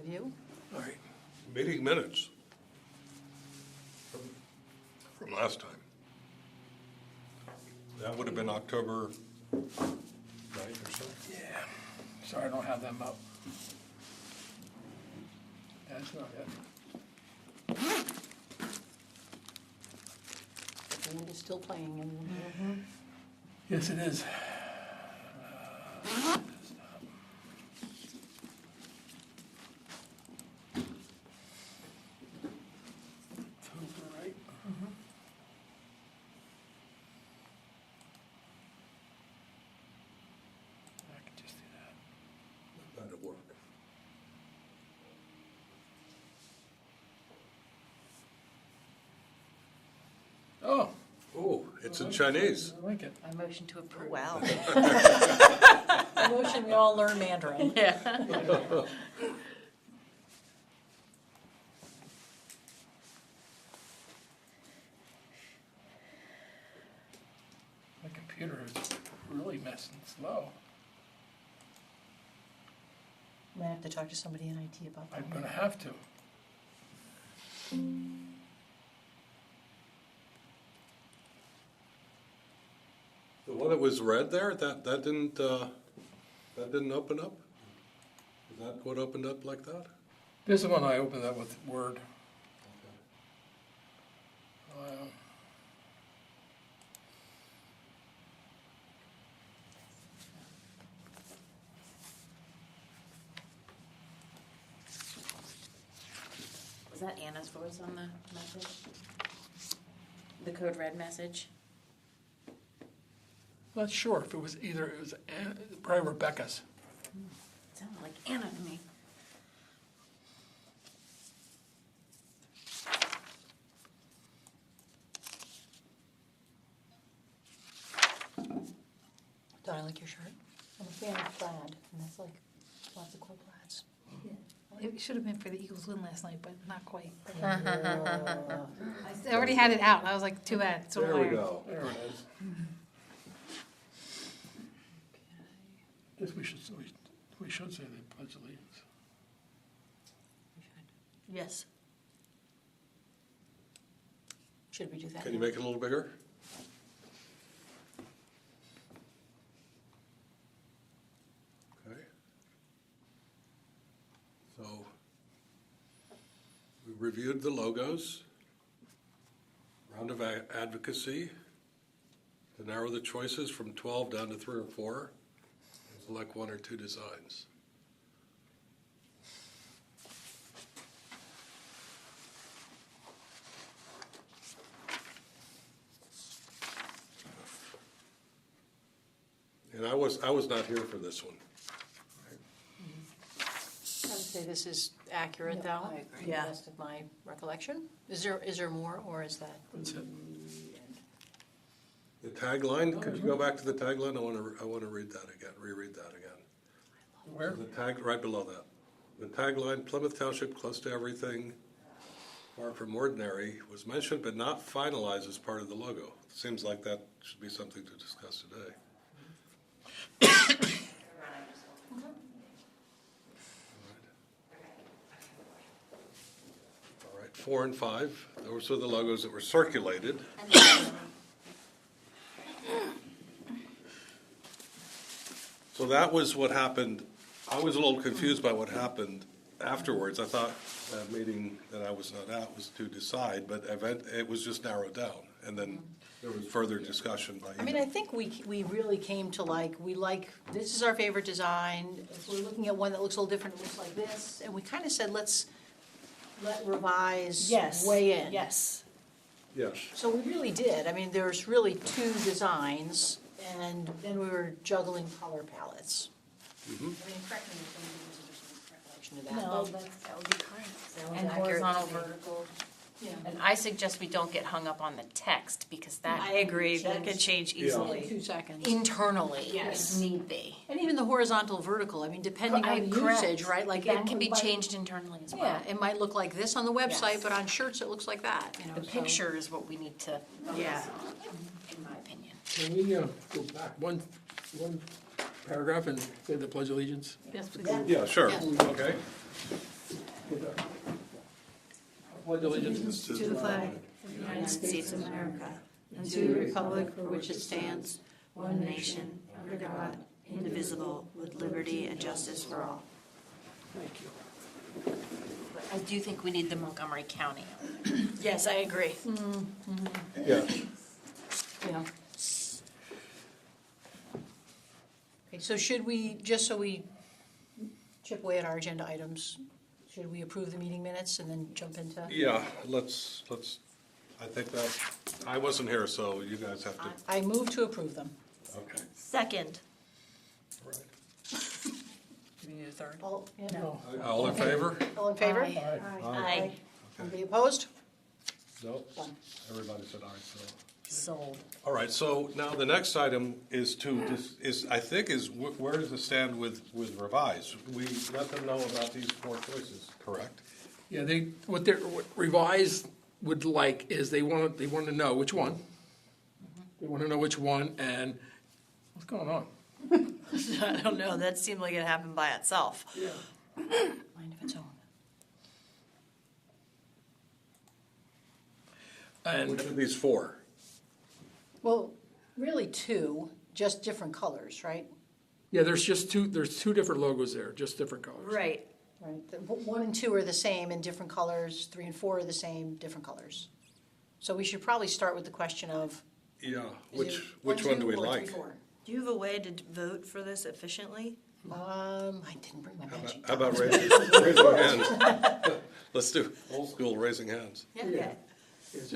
review. All right. Meeting minutes from last time. That would have been October 9th or so. Yeah. Sorry, I don't have them up. That's not it. The wind is still playing in Yes, it is. October, right? I can just do that. That'd work. Oh, Oh, it's in Chinese. I like it. I motion to approve. Wow. Motion, we all learn Mandarin. Yeah. My computer is really messing slow. Might have to talk to somebody in IT about that. I'm gonna have to. The one that was red there, that didn't open up? Is that what opened up like that? This is one I opened up with Word. Was that Anna's voice on the message? The code red message? Not sure if it was either, it was probably Rebecca's. It sounded like Anna to me. Don't I like your shirt? I'm a fan of plaid, and that's like lots of cool plaids. It should have been for the Eagles win last night, but not quite. Uh, I already had it out. I was like, too bad. So There we go. There it is. Guess we should say the Pledge of Allegiance. Yes. Should we do that? Can you make it a little bigger? Okay. So, we reviewed the logos, round of advocacy, to narrow the choices from 12 down to 3 or 4, and select 1 or 2 designs. And I was not here for this one. I would say this is accurate, Yeah, though. I agree. To the best of my recollection. Is there more, or is that? That's it. The tagline, could you go back to the tagline? I want to read that again, reread that again. Where? The tag, right below that. The tagline, Plymouth Township close to everything, far from ordinary, was mentioned but not finalized as part of the logo. Seems like that should be something to discuss today. All right, 4 and 5, those are the logos that were circulated. So that was what happened. I was a little confused by what happened afterwards. I thought that meeting that I was not at was to decide, but it was just narrowed down. And then there was further discussion by I mean, I think we really came to this is our favorite design. If we're looking at one that looks a little different, it looks like this. And we kind of said, let Revise weigh in. Yes. Yes. So we really did. I mean, there's really 2 designs, and then we were juggling color palettes. I mean, correct me if I'm using a different recollection of that. No, but that would be correct. that was And accurate to horizontal, me. vertical. Yeah. And I suggest we don't get hung up on the text because that I agree. that could change In easily. 2 seconds. Internally, Yes. if need be. And even the horizontal, vertical, I mean, depending on the usage, right? Like It can be might- changed internally as well. Yeah, it might look like this on the website, Yes. but on shirts it looks like that, you know. The so- picture is what we need to Yeah. focus on, in my opinion. Can we go back one paragraph and say the Pledge of Allegiance? Yes, please. Yeah, sure. Yes. Okay. Pledge allegiance To the flag of the United States of America, and to the republic for which it stands, one nation, under God, indivisible, with liberty and justice for all. Thank you. I do think we need the Montgomery County. Yes, I agree. Yeah. Yeah. Okay, so should we, just so we chip away at our agenda items, should we approve the meeting minutes and then jump into? Yeah, let's, I think that, I wasn't here, so you guys have to, I move to approve them. okay. Second. All right. Do we need a third? All, yeah. No. All in favor? All in favor? Aye. Aye. Anybody opposed? Nope. Everybody said aye, so. Sold. All right, so now the next item is I think is where does it stand with Revise? We let them know about these 4 choices, correct? Yeah, what Revise would like is they want to know which one. They want to know which one and what's going on. I don't know, that seemed like it happened by itself. Yeah. Mind of its own. Which And of these 4? Well, really 2, just different colors, right? yeah, there's two different logos there, just different colors. Right. Right. The 1 and 2 are the same in different colors, 3 and 4 are the same, different colors. So we should probably start with the question of. Yeah, is which it one do we 2 or like? 3, 4? Do you have a way to vote for this efficiently? I didn't bring my magic. How about raising hands? Let's do old school raising hands. Yeah.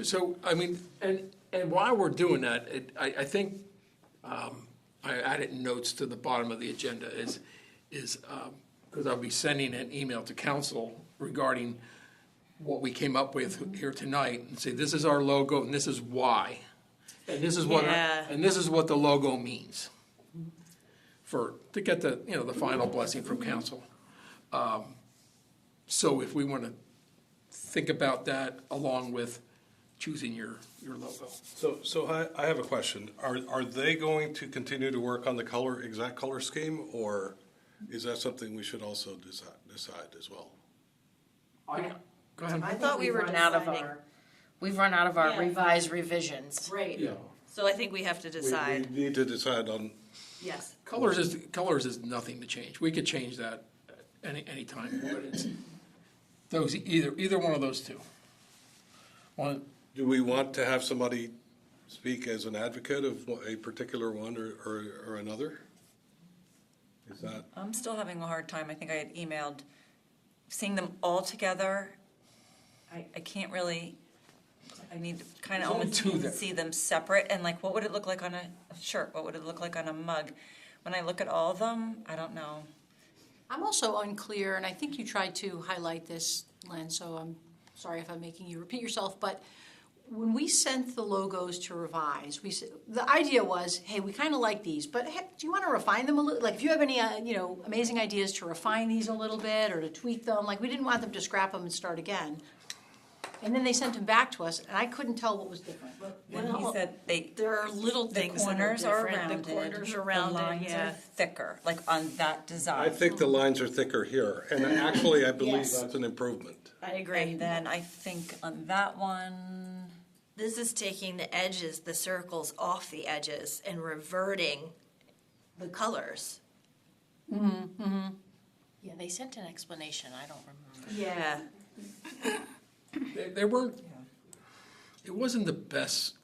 So, I mean, and while we're doing that, I think, I added notes to the bottom of the agenda is, because I'll be sending an email to council regarding what we came up with here tonight, and say, this is our logo, and this is why. And this is what, Yeah. and this is what the logo means, to get the, the final blessing from council. So if we want to think about that along with choosing your logo. So I have a question. Are they going to continue to work on the exact color scheme, or is that something we should also decide as well? Go ahead. I thought we were run out of deciding. We've run out of our Yeah. revised revisions. Right. Yeah. So I think we have to We decide. need to decide on, Yes. Colors is nothing to change. We could change that any time, but it's either one of those two. One, do we want to have somebody speak as an advocate of a particular one or another? Is that, I'm still having a hard time. I think I had emailed, seeing them all together. I can't really, I need to kind There's of only almost two there. see them separate and like, what would it look like on a shirt? What would it look like on a mug? When I look at all of them, I don't know. I'm also unclear, and I think you tried to highlight this, Len, so I'm sorry if I'm making you repeat yourself, but when we sent the logos to Revise, the idea was, hey, we kind of like these, but heck, do you want to refine them a little? Like, if you have any, amazing ideas to refine these a little bit or to tweak them, like, we didn't want them to scrap them and start again. And then they sent them back to us, and I couldn't tell what was different. And he said There are little the things that are corners are different. rounded. The corners are The rounded, lines yeah. are thicker, like on that design. I think the lines are thicker here, and actually, I believe Yes. that's an improvement. I agree. And then I think on that one, This is taking the edges, the circles off the edges and reverting the colors. Yeah, they sent an explanation, I don't remember. Yeah. they weren't, it wasn't the best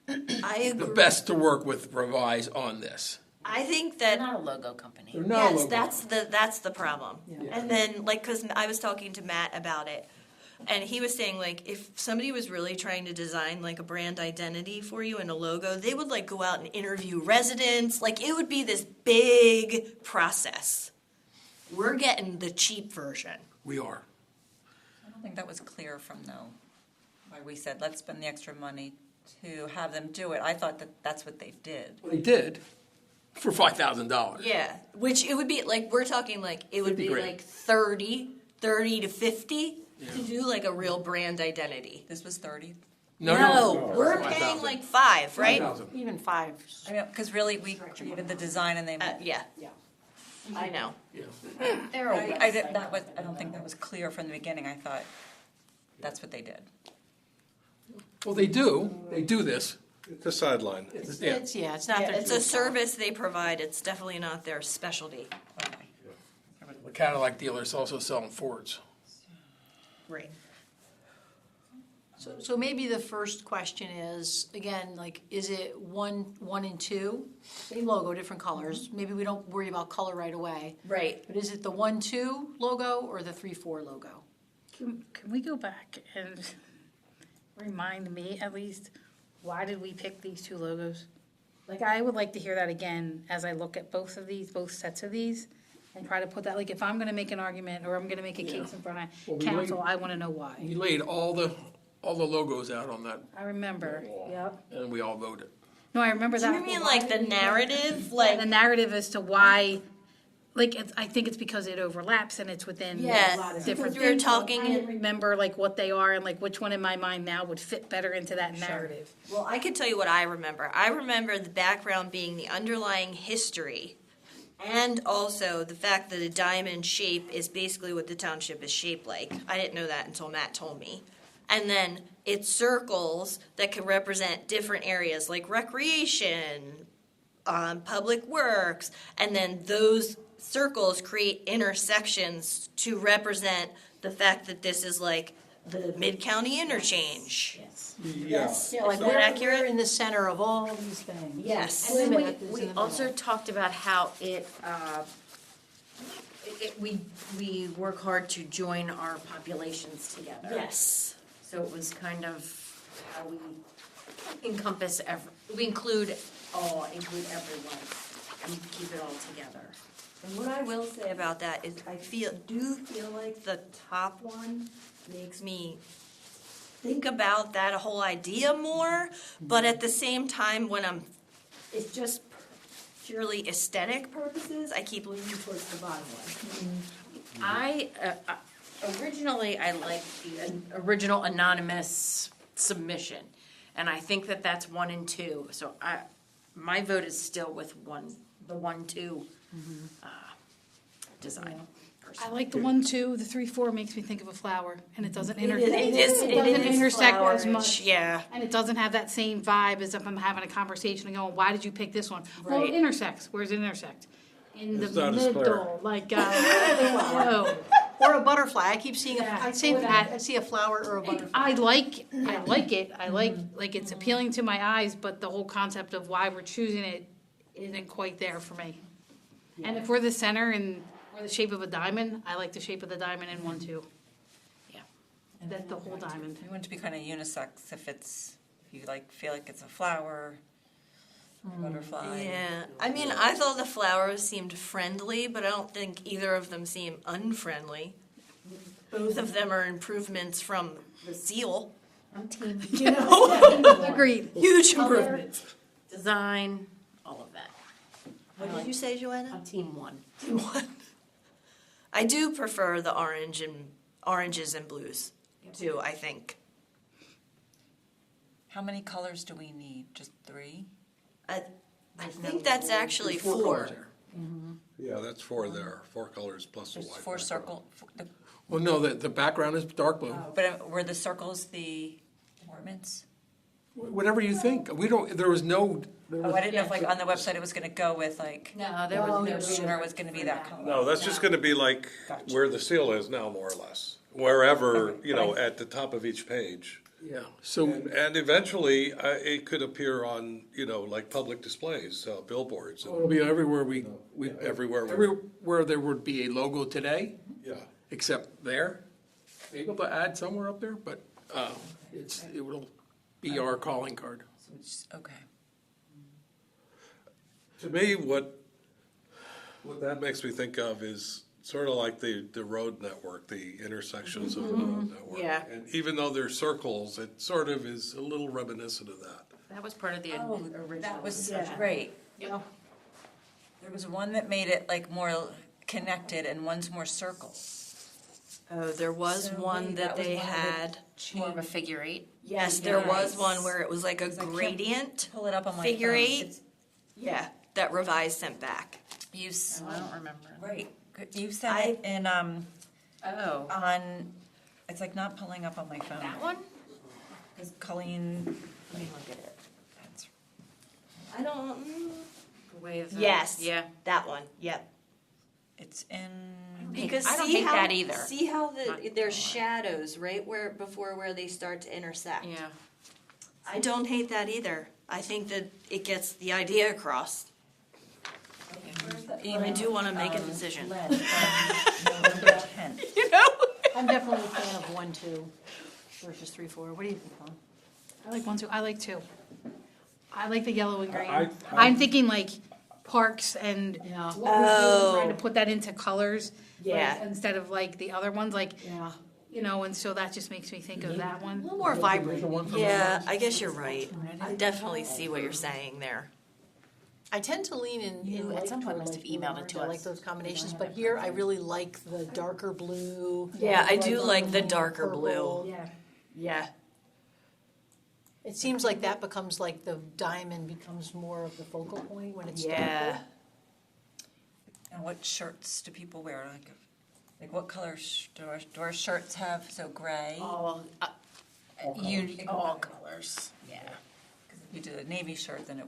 I agree. to work with Revise on this. I think They're that not a logo company. They're not a yes, logo. that's the problem. And then because I was talking to Matt about it, and he was saying like if somebody was really trying to design like a brand identity for you and a logo, they would like go out and interview residents. Like it would be this big process. We're getting the cheap version. We are. I don't think that was clear from why we said, let's spend the extra money to have them do it. I thought that that's what they did. They did for $5,000. Yeah, which it would be like we're talking like it would be $50,000. like 30 to 50 to do like a real brand identity. This was 30. No, we're 5,000. paying like 5, right? 5,000. Even 5. I mean, because really, we created the design and they. Yeah. Yeah. I know. Yeah. They're a I website. I don't think that was clear from the beginning. I thought that's what they did. Well, they do this. It's a sideline. Yeah. It's not their. It's a service they provide. It's definitely not their specialty. Okay. The Cadillac dealer's also selling Fords. Right. So maybe the first question is, again, like, is it one and two? Same logo, different colors. Maybe we don't worry about color right away. Right. But is it the 1-2 logo or the 3-4 logo? Can we go back and remind me at least, why did we pick these two logos? Like, I would like to hear that again as I look at both sets of these, and try to put that, like, if I'm gonna make an argument or I'm gonna make a case in front of Well, we council, might- I wanna know why. We laid all the logos out on that, I remember, yep. and we all voted. No, I remember Do that. you mean but like why the did we- narrative? The Like, narrative as to why, like, I think it's because it overlaps and it's within Yes, a lot of because different we were things. talking I in- remember like what they are and like which one in my mind now would fit better into that narrative. well, I can tell you what I remember. I remember the background being the underlying history, and also the fact that a diamond shape is basically what the township is shaped like. I didn't know that until Matt told me. And then it's circles that can represent different areas like recreation, public works, and then those circles create intersections to represent the fact that this is like the Mid-County interchange. Yes. Yeah, like Is that we're accurate? in the center of all these things. Yes. And then Limit is we in the also middle. talked about how we work hard to join our populations together. Yes. So it was kind of how we encompass we include everyone and keep it all together. And what I will say about that is I do feel like the top one makes me think about that whole idea more, but at the same time, it's just purely aesthetic purposes, I keep leaning towards the bottom one. Originally, I liked the original anonymous submission, and I think that that's 1 and 2. So my vote is still with the 1-2 design. I like the 1-2, the 3-4 makes me think of a flower and it doesn't intersect. It doesn't is intersect as flowerish, much. yeah. And it doesn't have that same vibe as if I'm having a conversation and going, why did you pick this one? Well, Right. it intersects. Where's it intersect? In It's the not as clear. middle, like, whoa. Or a butterfly. I keep seeing Yeah, I see or that. I see a flower or a butterfly. I like it. I like it's appealing to my eyes, but the whole concept of why we're choosing it isn't quite there for me. And if we're the center and we're the shape of a diamond, I like the shape of the diamond in 1-2. Yeah. That's the whole diamond. We want it to be kind of unisex if you like feel like it's a flower, butterfly. Yeah, I mean, I thought the flowers seemed friendly, but I don't think either of them seem unfriendly. Both of them are improvements from the seal. I'm team Agreed. Huge improvements. design, all of that. What did you say, Joanna? I'm team 1. I do prefer the oranges and blues too, I think. How many colors do we need? Just 3? I think that's actually Four 4. colors there. Yeah, that's 4 there, 4 colors plus a There's white. 4 background. circle. Well, no, the background is dark blue. But were the circles the ornaments? Whatever you think. There was no. Oh, I didn't know if like on the website it was going to go with like. No, there was no Or it was going to be that color. No, that's just gonna be like Gotcha. where the seal is now, more or less. Wherever, at the top of each page. Yeah. So And eventually, it could appear on, like public displays, billboards. it'll be everywhere Everywhere. everywhere there would be a logo today, Yeah. except there. Able to add somewhere up there, but it will be our calling card. So it's, okay. To me, what that makes me think of is sort of like the road network, the intersections of the road network. Yeah. And even though they're circles, it sort of is a little reminiscent of that. That was part of the original. That was great. Yeah. There was one that made it like more connected and one's more circle. Oh, there was So one maybe that that was they one of the had. More of a figure 8. Yes, there was Nice. one where it was like a I can't gradient Pull it up on my figure phone. 8. Yeah, that Revised sent back. You, I don't remember. right, you sent it in, Oh. on, it's like not pulling up on my phone. That one? Because Colleen, let me look at it. That's- I don't. With Yes. Yeah. That one. Yep. It's in, Because I don't see hate how, that either. See how Not- there's shadows right before where they start to intersect. Yeah. I don't hate that either. I think that it gets the idea across. But I do want to make a decision. Len from November 10th. You know. I'm definitely a fan of 1, 2 versus 3, 4. What do you think, Tom? I like 1, 2, I like 2. I like the yellow and green. I- I'm thinking like parks and Yeah. what we're doing, trying to put that into colors. like, Yeah. Instead of like the other ones, like, Yeah. you know, and so that just makes me think of that A one. little more vibrant. Yeah, I guess you're right. I definitely see what you're saying there. I tend to lean in. You in at like some point toward, must like, have emailed it orange. to I like us. those combinations, but here I really like the darker blue. Yeah, I do bright like the green, darker blue. purple. Yeah. Yeah. It seems like that becomes like the diamond becomes more of the focal point when it's Yeah. darker. And what shirts do people wear? Like what colors do our shirts have? So gray? All, all colors. Yeah. Because if you did a navy shirt, then it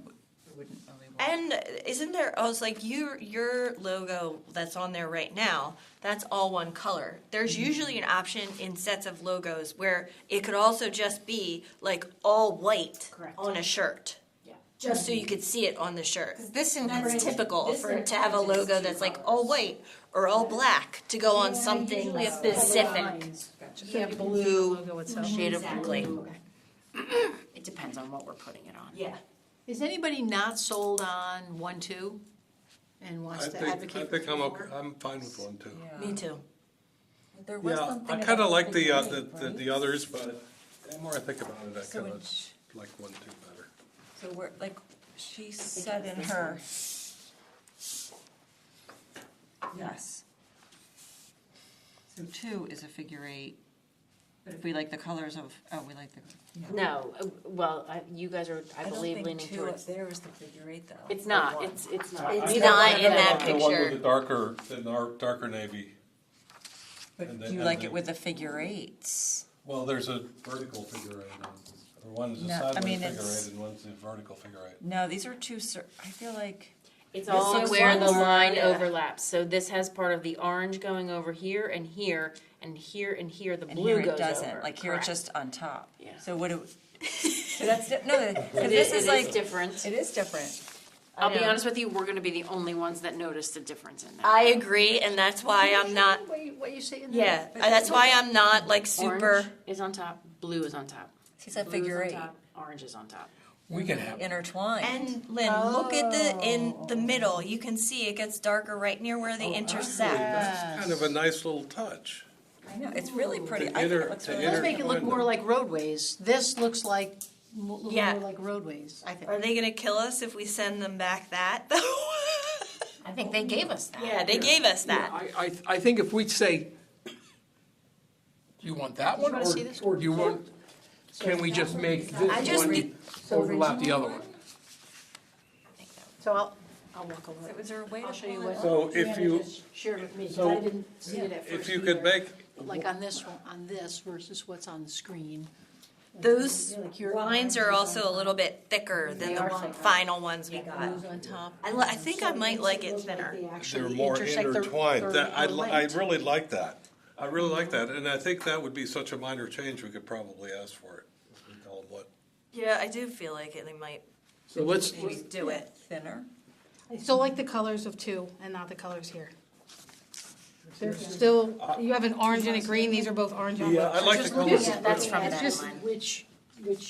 wouldn't really work. And isn't there? I was like, your logo that's on there right now. That's all one color. There's usually an option in sets of logos where it could also just be like all white Correct. on a shirt. Yeah. Just so you could see it on the shirt. This in That's typical for it to have a logo that's like all white or all black to go on something specific. Yeah, blue logo itself. shade of Exactly. blue. It depends on what we're putting it on. Yeah. Is anybody not sold on 1, 2 and wants I to think, advocate I for think I'm 3, okay, 4? I'm fine with 1, 2. Yeah. Me too. There was Yeah, something I kind of about like the figure eight, the right? others, but the more I think about it, I So kind which- of like 1, 2 better. So we're, like, she said in her. Yes. So 2 is a figure 8, but if we like the colors of, we like the. No, well, you guys are, I believe, leaning two towards. up there is the figure 8 though. It's not, it's not. It's not in that The one with picture. the darker navy. But And do the- you and like the- it with the figure 8s? Well, there's a vertical figure 8, or one's a No, I sideways mean, figure it's- 8 and one's a vertical figure 8. No, these are two, I feel like. It's This all looks where the more- line yeah. overlaps. So this has part of the orange going over here and here, and here and here, the And blue here goes it doesn't, over. like here it's Correct. just on top. Yeah. So what do, so that's, no, because It this is is like. different. It is different. I'll be know. honest with you, we're gonna be the only ones that notice the difference in that. I agree, and that's why I'm not. What you saying? Yeah, that's why I'm not like super. Orange is on top, blue is on top. He said Blue is figure on 8. top, orange is on top. We can have, Intertwined. And Lynn, look at in the middle. You can see it gets darker right near where they intersect. That's kind of a nice little touch. I know, it's really pretty. The I think inner- it looks the really Let's inner- make it look more like roadways. This looks like a little Yeah. more like roadways, I think. Are they gonna kill us if we send them back that? I think they gave us that. Yeah, they gave us that. I think if we say, do you want that one, wanna see this or do you want, can we just make I this just one need- overlap the other one? So I'll walk over. So is there a way to I'll show you pull it what. So if Deanna you, just shared with me, 'cause so I didn't see it at first. if you could either. make, Like on this one, on this versus what's on the screen. Those Like your lines are also a little bit thicker than They the are thicker. final ones we got. Blues on top. I think I might like it thinner. they're more intertwined. I really like that. I really like that, and I think that would be such a minor change, we could probably ask for it. We tell them what. Yeah, I do feel like they might So let's, do it. thinner. I still like the colors of 2 and not the colors here. There's still, you have an orange and a green, these are both orange on Yeah, both. I like the Just look colors. at, that's from from that just line. which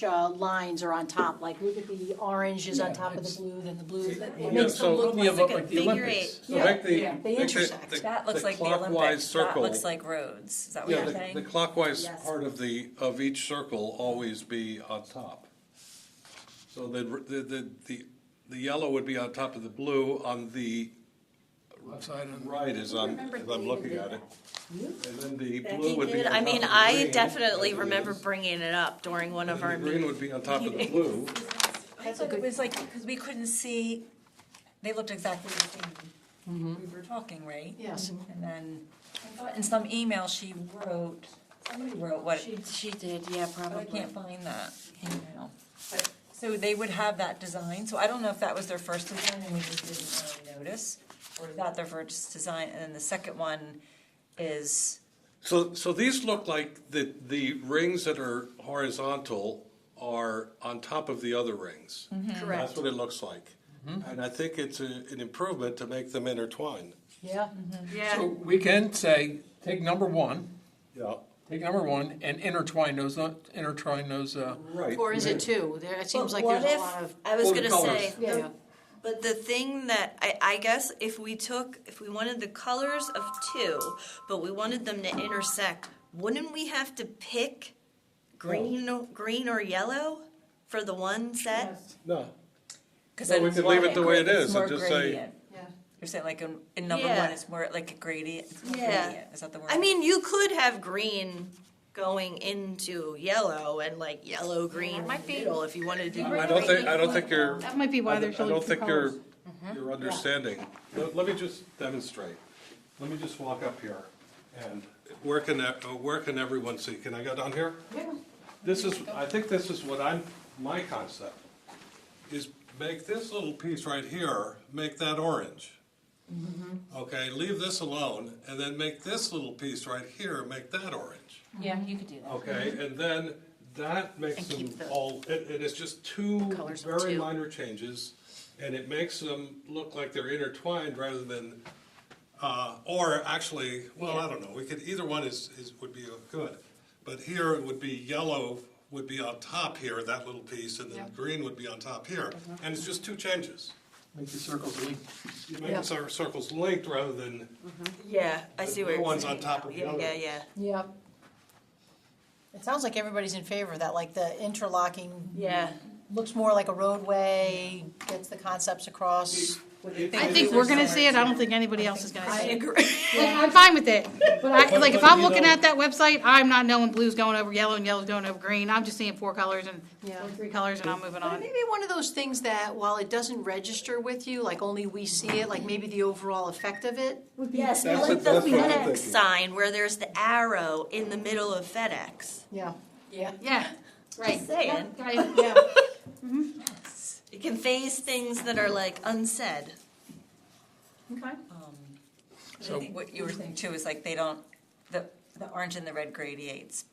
lines are on top, like look at the orange is on top of the blue, then the blue, it Yeah, makes so- them look yeah, like. but like a like the figure Olympics. eight. So make the, yeah, they make intersect. That looks like the clockwise Olympics. That circle. looks like roads. Is that what Yeah, you're the saying? clockwise part of each circle always be on top. So the yellow would be on top of the blue, on the left side on right as I'm looking at it. And then the blue would be Did on I top mean of the I green, definitely as it remember is. bringing it up during one of And our the green would meetings. be on top of the blue. I thought it was like, because we couldn't see, they looked exactly the same we were talking, right? Yes. And then, I thought in some email somebody wrote what, She did, yeah, but I probably. can't find that email. But, so they would have that design, so I don't know if that was their first design and we just didn't really notice, or is that their first design, and then the second one is, So these look like the rings that are horizontal are on top of the other rings. That's Correct. what it looks like. And I think it's an improvement to make them intertwine. Yeah. Yeah. So we can say, take number one, Yeah. and intertwine those, Right. Or is it two? There, it seems But like what there's a if- lot of. I was Well, the gonna say, colors. Yeah. but the thing that I guess if we wanted the colors of two, but we wanted them to intersect, wouldn't we have to pick green or yellow for the one set? No. because No, then we it's could more leave it like the way it it's is more and just say- gradient. Yeah. You're saying like in number Yeah. one, it's more like a gradient, it's more Yeah. gradient, is that the word? I mean, you could have green going into yellow and like yellow, green, middle if you wanted to do. I don't think you're. That might be why they're I showing don't two think colors. you're understanding. Let me just demonstrate. Let me just walk up here and where can everyone see? Can I go down here? I think this is my concept, is make this little piece right here, make that orange. Okay, leave this alone, and then make this little piece right here, make that orange. Yeah, you could do that. Okay, and then that makes And them keep the all, it is just two colors of very two. minor changes, and it makes them look like they're intertwined rather than, or actually, well, I don't know, either one would be good. But here it would be yellow would be on top here, that little piece, and then green would be on top here. And it's just two changes. make the circles link. You make the circles linked rather than, Yeah, I see The where blue you're one's saying on top now. of the Yeah, other. yeah. Yep. It sounds like everybody's in favor of that, like the interlocking Yeah. looks more like a roadway, gets the concepts across. I think we're gonna see it, I don't think anybody else is gonna see it. agree. I'm fine with it, but like, if but I'm you looking know- at that website, I'm not knowing blue's going over yellow and yellow's going over green, I'm just seeing four colors and, Yeah. or three colors and I'm moving But on. maybe one of those things that while it doesn't register with you, like only we see it, like maybe the overall effect of it. Yes, That's like what- the that's what I'm FedEx thinking. sign where there's the arrow in the middle of FedEx. Yeah. Yeah. Yeah, right. Just saying. Yeah. It conveys things that are like unsaid. Okay. I think what you were saying too is like they don't, the orange and the red gradiates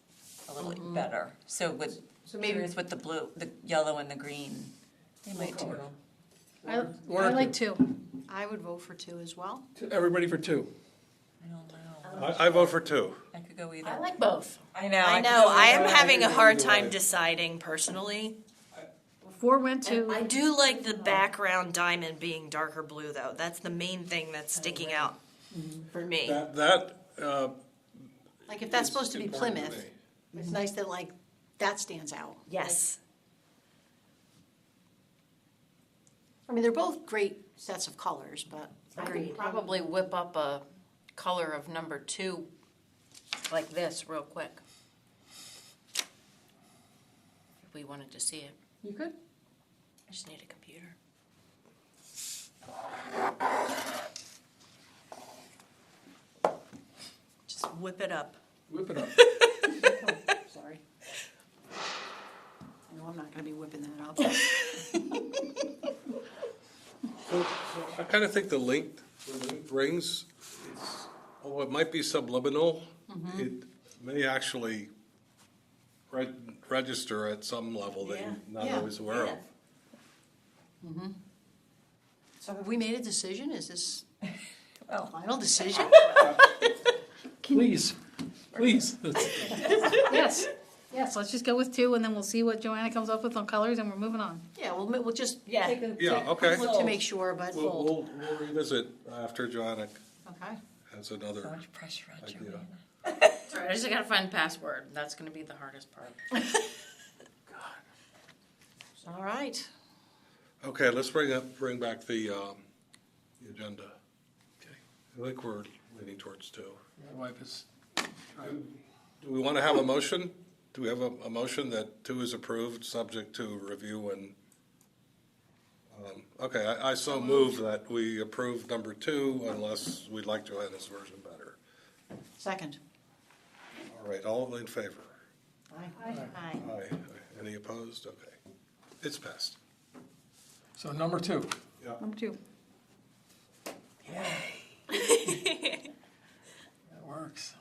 a little better. So with, So maybe- curious with the blue, the yellow and the green, they might too. I One or like two? two. I would vote for two as well. Everybody for two. I don't know, I vote for two. I could go either. I like both. I know. I could know, go I am either. having a hard either time way. deciding personally. Four went I to, do like the background diamond being darker blue though. That's the main thing that's sticking out for me. That, Like if that's supposed to be important to Plymouth, me. it's nice that like that stands out. Yes. I mean, they're both great sets of colors, but. I could probably whip up a color of number 2 like this real quick. If we wanted to see it. You could? I just need a computer. Just whip it up. Whip it up. Sorry. No, I'm not gonna be whipping that up. So I kind of think the linked rings, although it might be subliminal, it may actually register at some level that you're not Yeah. always aware of. So have we made a decision? Is this Well, final decision? Please, please. yes, yes, let's just go with two and then we'll see what Joanna comes up with on colors and we're moving on. Yeah, we'll just Yeah. take a Yeah, okay. look to make sure, but. We'll revisit after Joanna Okay. has so another much pressure on idea. Joanna. That's all right, I just gotta find the password. That's gonna be the hardest part. All right. Okay, let's bring back the agenda. Okay. I think we're leaning towards two. My wife is, Do we want to have a motion? Do we have a motion that two is approved, subject to review and Okay, I so move that we approve number 2 unless we like Joanna's version better. Second. All right, all in favor? Aye. Aye. Any opposed? Okay. It's passed. So number 2. Yeah. Number 2. That works.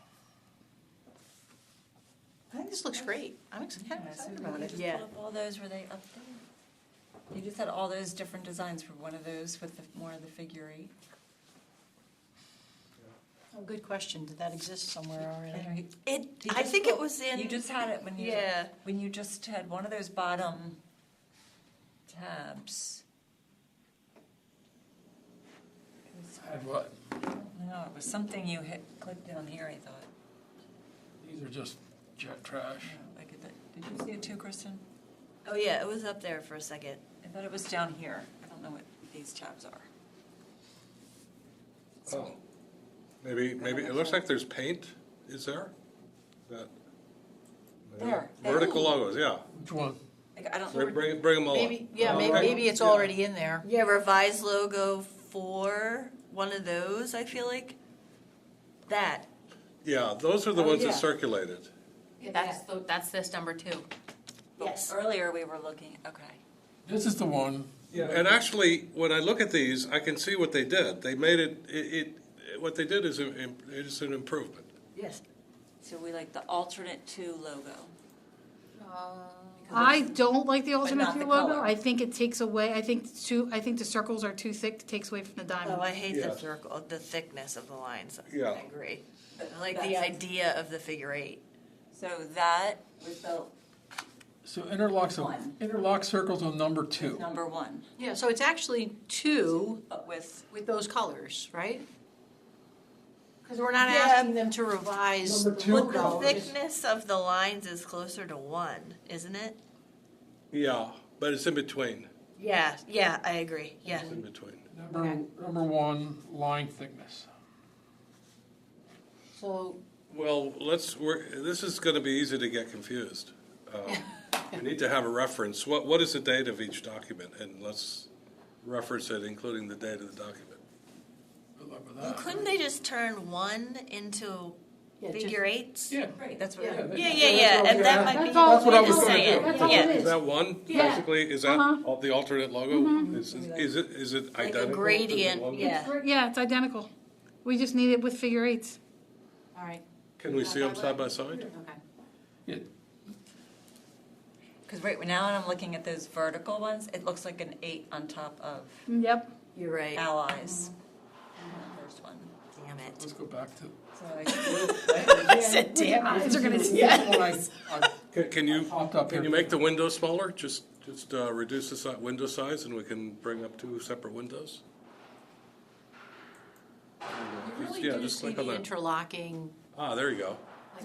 I think this looks great. I'm kind of excited about it. Yeah. Pull up all those, were they up there? You just had all those different designs for one of those with more of the figure 8. Oh, good question. Did that exist somewhere already? I think it was in. You just had it Yeah. when you just had one of those bottom tabs. Had what? No, it was something you hit, clicked down here, I thought. These are just jet trash. Like, did you see it too, Kristen? Oh yeah, it was up there for a second. I thought it was down here. I don't know what these tabs are. Oh, maybe, it looks like there's paint, is there? That There. vertical logos, yeah. Which one? Like, I don't know. Bring them all up. Maybe, yeah, Okay. maybe it's already in there. Yeah, revised logo 4, one of those. I feel like that. Yeah, those are the ones yeah. that circulated. That's this number 2. Yes. Earlier we were looking, okay. This is the one. Yeah, and actually, when I look at these, I can see what they did. They made what they did is it is an improvement. Yes. So we like the alternate 2 logo. I don't like the alternate not the 2 logo. color. I think it takes away, I think the circles are too thick, it takes away from the diamond. Oh, I hate the Yes. circle, the thickness of the lines. Yeah. I agree. I like the idea of the figure 8. So that was the So interlock circles on number 2. number 1, Yeah, so it's actually 2 but with, with those colors, right? Because we're not Yeah. asking them to revise the Number 2 But the logo. thickness of the lines is closer to 1, isn't it? Yeah, but it's in between. Yeah, I agree. Yeah. It's in between. Number 1, line thickness. So, Well, this is going to be easy to get confused. We need to have a reference. What is the date of each document? And let's reference it, including the date of the document. Good luck with Well, that. couldn't they just turn 1 into yeah, just- figure 8s? Yeah. right, that's what. Yeah. Yeah, and that might be. That's all- That's what I was just gonna saying. do. That's all Yeah. it Is is. that one, Yeah. basically? Is that the alternate logo? Is it Like identical? a to the gradient, one? yeah. Yeah, it's identical. We just need it with figure 8s. all right, Can we see them side by side? okay. Yeah. Because right now when I'm looking at those vertical ones, it looks like an 8 on top of Yep. You're right. allies. First one. Damn Let's it. go back to. So I I said damn it. Eyes are gonna see. Can you Popped up here. make the window smaller? Just reduce the window size and we can bring up 2 separate windows? You really Yeah, do just see click on the that. interlocking Ah, there you go.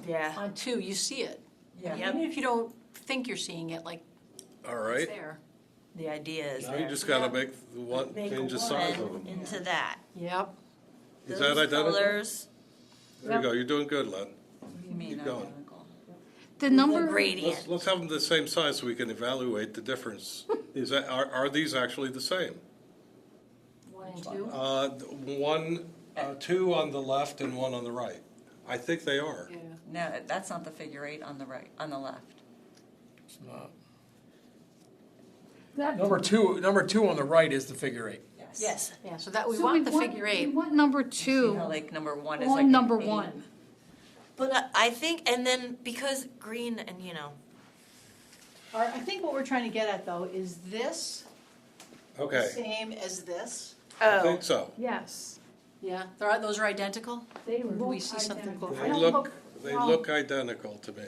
Yeah. on 2, you see it. Yeah. Even if you don't think you're seeing it, like, All it's right. there. The idea is Now you there. just got to make the one, Make change the size of 1 them. into that. Yep. Is Those that identical? colors, There you go. You're doing good, Len. you mean Keep going. identical. The the number, gradient. Let's have them the same size so we can evaluate the difference. Are these actually the same? 1 and 2. One, 2 on the left and 1 on the right. I think they are. Yeah. No, that's not the figure 8 on the right, on the left. It's not. that, Number two on the right is the figure 8. Yes. Yeah, so that we so want the figure We 8. want number See how 2 like number 1 is like on an number 8? 1. But I think, and then because green and, I think what we're trying to get at, though, is this the Okay, same as this? I think so. Yes. Yeah, those are identical? They Do look we see something identical. close? I They don't look identical to me.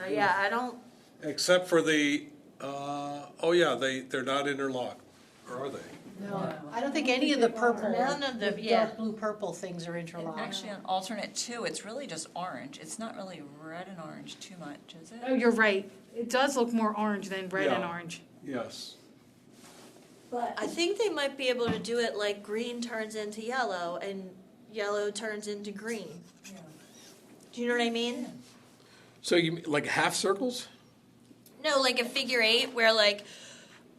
yeah, I don't, Except for the, they're not interlocked, or are they? No, I don't think any of the purple, None of the- the yeah. dark blue purple things are And interlocked. actually on alternate 2, it's really just orange. It's not really red and orange too much, is Oh, it? you're right. It does look more orange than red and Yeah. orange. Yes. but I think they might be able to do it like green turns into yellow and yellow turns into green. Do you know what I mean? So you like half circles? No, like a figure 8 where like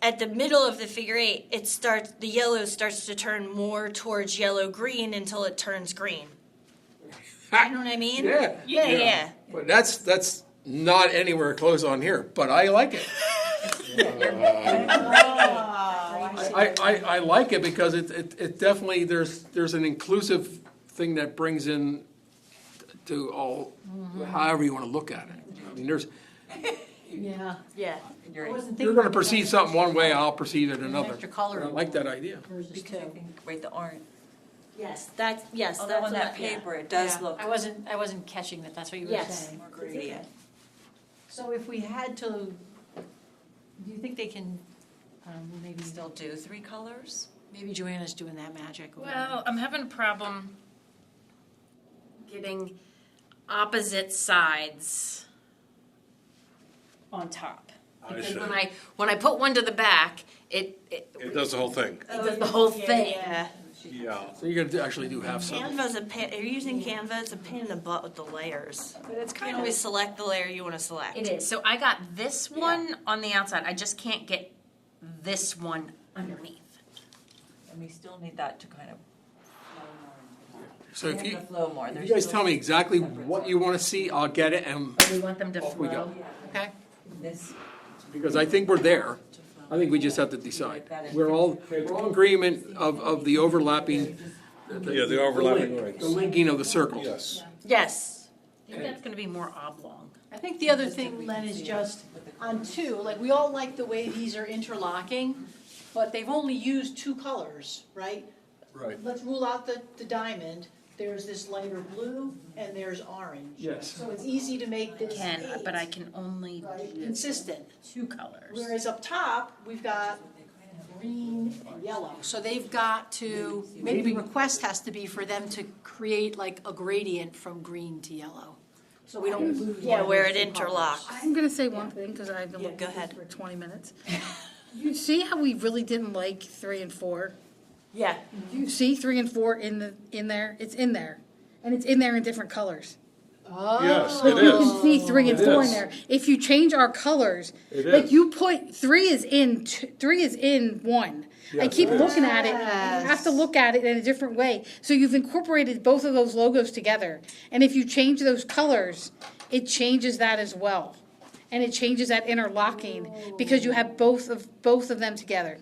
at the middle of the figure eight, the yellow starts to turn more towards yellow-green until it turns green. You know what I mean? Yeah. Yeah. But that's not anywhere close on here, but I like it. I like it because it definitely, there's an inclusive thing that brings in to all, however you want to look at it. I mean, Yeah. Yeah. you're gonna perceive something one way, I'll perceive it another. Extra color. I like that idea. Versus two. Wait, the orange, Yes, although on that paper, it does look I wasn't catching that, that's what you were Yes. saying. more gradient. So if we had to, do you think they can, maybe, Still do 3 colors? maybe Joanna's doing that magic? or- Well, I'm having a problem getting opposite sides on top. I Because see. when I put one to the back, it It does the whole thing. does the whole thing. Yeah. Yeah. So you're gonna actually do have some. Canva's are you using Canva? It's a pain in the butt with the layers. But it's kind of always select the layer you want to select. It is. So I got this one on the outside. I just can't get this one underneath. And we still need that to kind of So if you, flow more. if you guys tell me exactly what you wanna see, I'll get it, and, We want them to Off we flow. go. Okay, This, because I think we're there. I think we just have to decide. We're all in agreement of the overlapping. Yeah, the overlapping lines. The linking of the circles. Yes. Yes. I think that's gonna be more oblong. I think the other thing, Len, is just on two, like, we all like the way these are interlocking, but they've only used two colors, right? Right. Let's rule out the diamond, there's this lighter blue and there's orange. Yes. So it's easy to make this But I can only right, do consistent. 2 colors. Whereas up top, we've got green and yellow. So they've got to, maybe the request has to be for them to create like a gradient from green to yellow. So we don't lose. Yeah, one where of it the two colors. interlocks. I'm gonna say one thing, because I've been Yeah, looking go at ahead. this for 20 minutes. You see how we really didn't like 3 and 4? Yeah. You see 3 and 4 in there? It's in there. And it's in there in different colors. Yes, Like it you is. can see 3 and It 4 in is. there. If you change our colors, It like is. you put 3 is in 1. I keep looking at it. You have to look at it in a different way. So you've incorporated both of those logos together. And if you change those colors, it changes that as well. And it changes that interlocking because you have both of them together.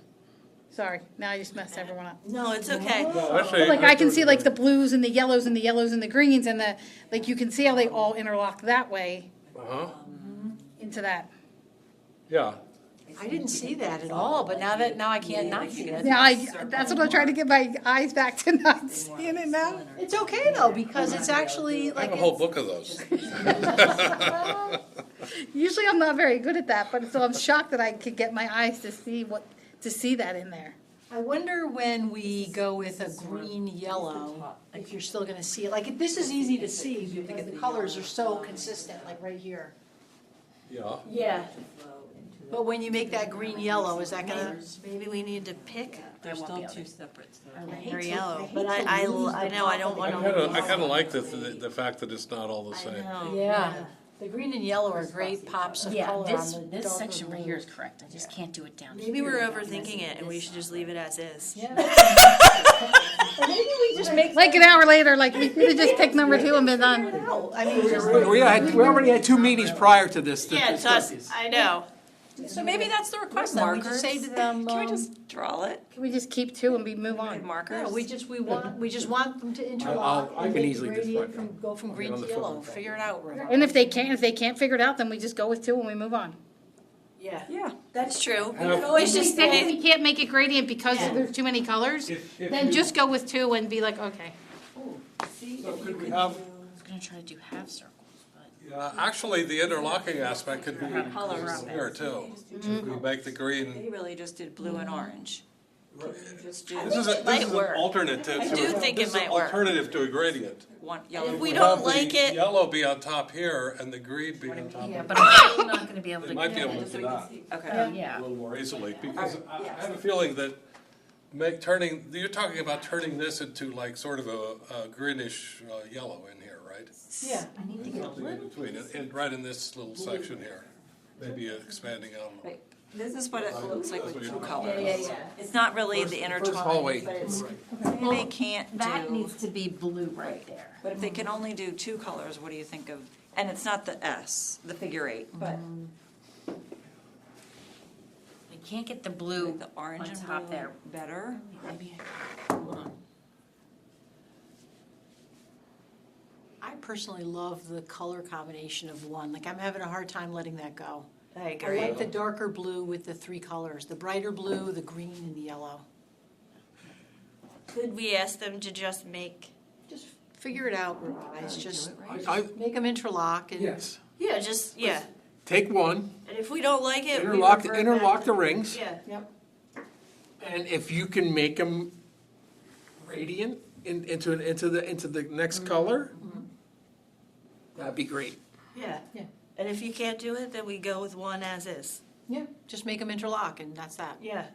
Sorry, now I just messed everyone up. No, it's okay. No, actually, Like I can see like the blues and the yellows and the yellows and the greens and like you can see how they all interlock that way Uh-huh. into that. Yeah. I didn't see that at all, but now I can't not see it. Now that's what I'm trying to get my eyes back to not seeing it now. It's okay though, because it's actually I like. have a whole book of those. Usually I'm not very good at that, but so I'm shocked that I could get my eyes to see that in there. I wonder when we go with a green yellow, if you're still gonna see it. Like, this is easy to see because the colors are so consistent, like right here. Yeah. Yeah. But when you make that green yellow, is that gonna? Maybe we need to pick They're still 2 separate. green or yellow. But I know I don't want to. I kind of like the fact that it's not all the I same. know. Yeah. The green and yellow are great pops of Yeah, color this, on the this darker section right blue. here is correct. I just can't do it down here. Maybe we're overthinking it and we should just leave it as is. Yeah. Or maybe we just make. Like an hour later, like we could have just picked number 2 and been done. No, I mean, just We already had 2 meetings prior to this. to Yeah, discuss just, this. I know. so maybe that's the request. Then we just say to them, Can we just draw it? Can we just keep 2 and move With on? markers? no, we just want them to interlock. I and can make easily the just gradient write from go from green on to the phone. yellow. Figure it out, Rick. And if they can't figure it out, then we just go with 2 and we move on. Yeah. Yeah. That's true. We Have- can always If just we say, we can't make it gradient because there's too many colors, If then you- just go with 2 and be like, okay. So could we have, I was gonna try to do half circles, but. actually, the interlocking aspect could be Colors. here too. We make the green. They really just did blue and orange. Just do This is it might an work. alternate to. I do think this it is an might work. Alternative to a gradient. one yellow. if we We don't have like the it, Yellow be on top here and the green be on top. Yeah, but I'm still not gonna be able They to. might be able to do that Okay. a Yeah. little more easily, because I have a feeling that you're talking about turning this into like sort of a greenish yellow in here, right? Yeah. I need to get a Something in little. between, right in this little section here, maybe expanding out a little. Right. This is what it looks like with two Yeah, colors. yeah. It's not really the First hallway. intertwine, but it's, they can't That do, needs to be blue right there. but if they can only do two colors, what do you think of, and it's not the S, the figure eight, but You can't get the blue like the orange on and top blue there. better? Maybe, hold on. I personally love the color combination of one. Like, I'm having a hard time letting that go. I I agree. like the darker blue with the three colors, the brighter blue, the green, and the yellow. Could we ask them to just make? Just figure it out, revise, just I, make them interlock and. yes, Yeah, just yeah. take one, And if we don't like it, interlock, we revert interlock back the to- rings, Yeah. Yep. and if you can make them radiant into the next color, that'd be great. Yeah. Yeah. And if you can't do it, then we go with one as is. Yeah, just make them interlock and that's that. Yeah.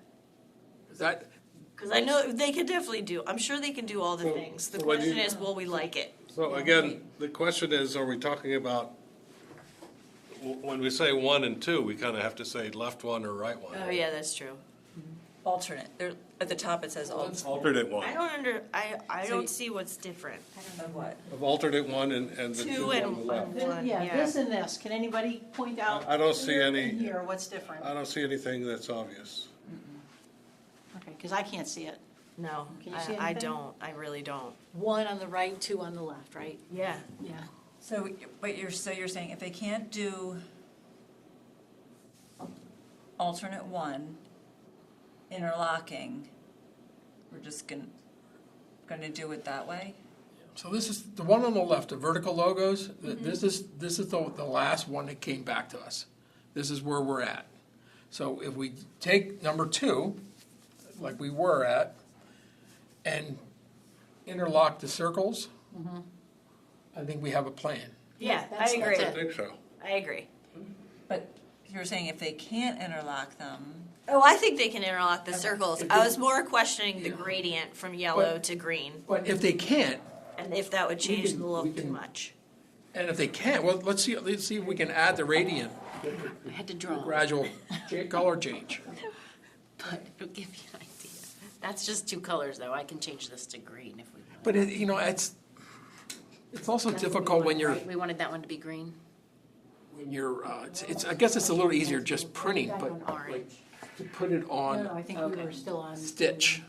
Is that, Because I know they can definitely do. I'm sure they can do all the So- things. The so when question you- is, will we like it? So again, the question is, are we talking about, when we say 1 and 2, we kind of have to say left one or right one? Oh yeah, that's true. Alternate, there, at the top it says alternate Alternate one, I don't I So don't you- see what's different. of what? of alternate one and the 2 Two on and the left. one. Yeah, this and this. Can anybody point out? I don't see here any- and here, what's different? I don't see anything that's obvious. Okay, because I can't see it. No, Can you see I anything? don't. I really don't. One on the right, two on the left, right? Yeah. Yeah. So, but you're saying if they can't do alternate one, interlocking, we're just gonna do it that way? so this is, the one on the left, the vertical logos, this is the last one that came back to us. This is where we're at. So if we take number 2, like we were at, and interlock the circles, I think we have a plan. Yeah, I That's- agree. I that's think so. I agree. But you're saying if they can't interlock them, Oh, I think they can interlock the circles. If I they- was more questioning the gradient from yellow But- to green, But if they can't, and if that would change can- the we look can- too much. and if they can't, well, let's see if we can add the radiant, I had to draw, gradual color change. but it'll give you an idea. That's just two colors, though. I can change this to green if we want. But it, it's also difficult when you're, We wanted that one to be green. I guess it's a little easier just printing, That but one orange. to put it No, no, on, I think we Okay. were still on. Stitch.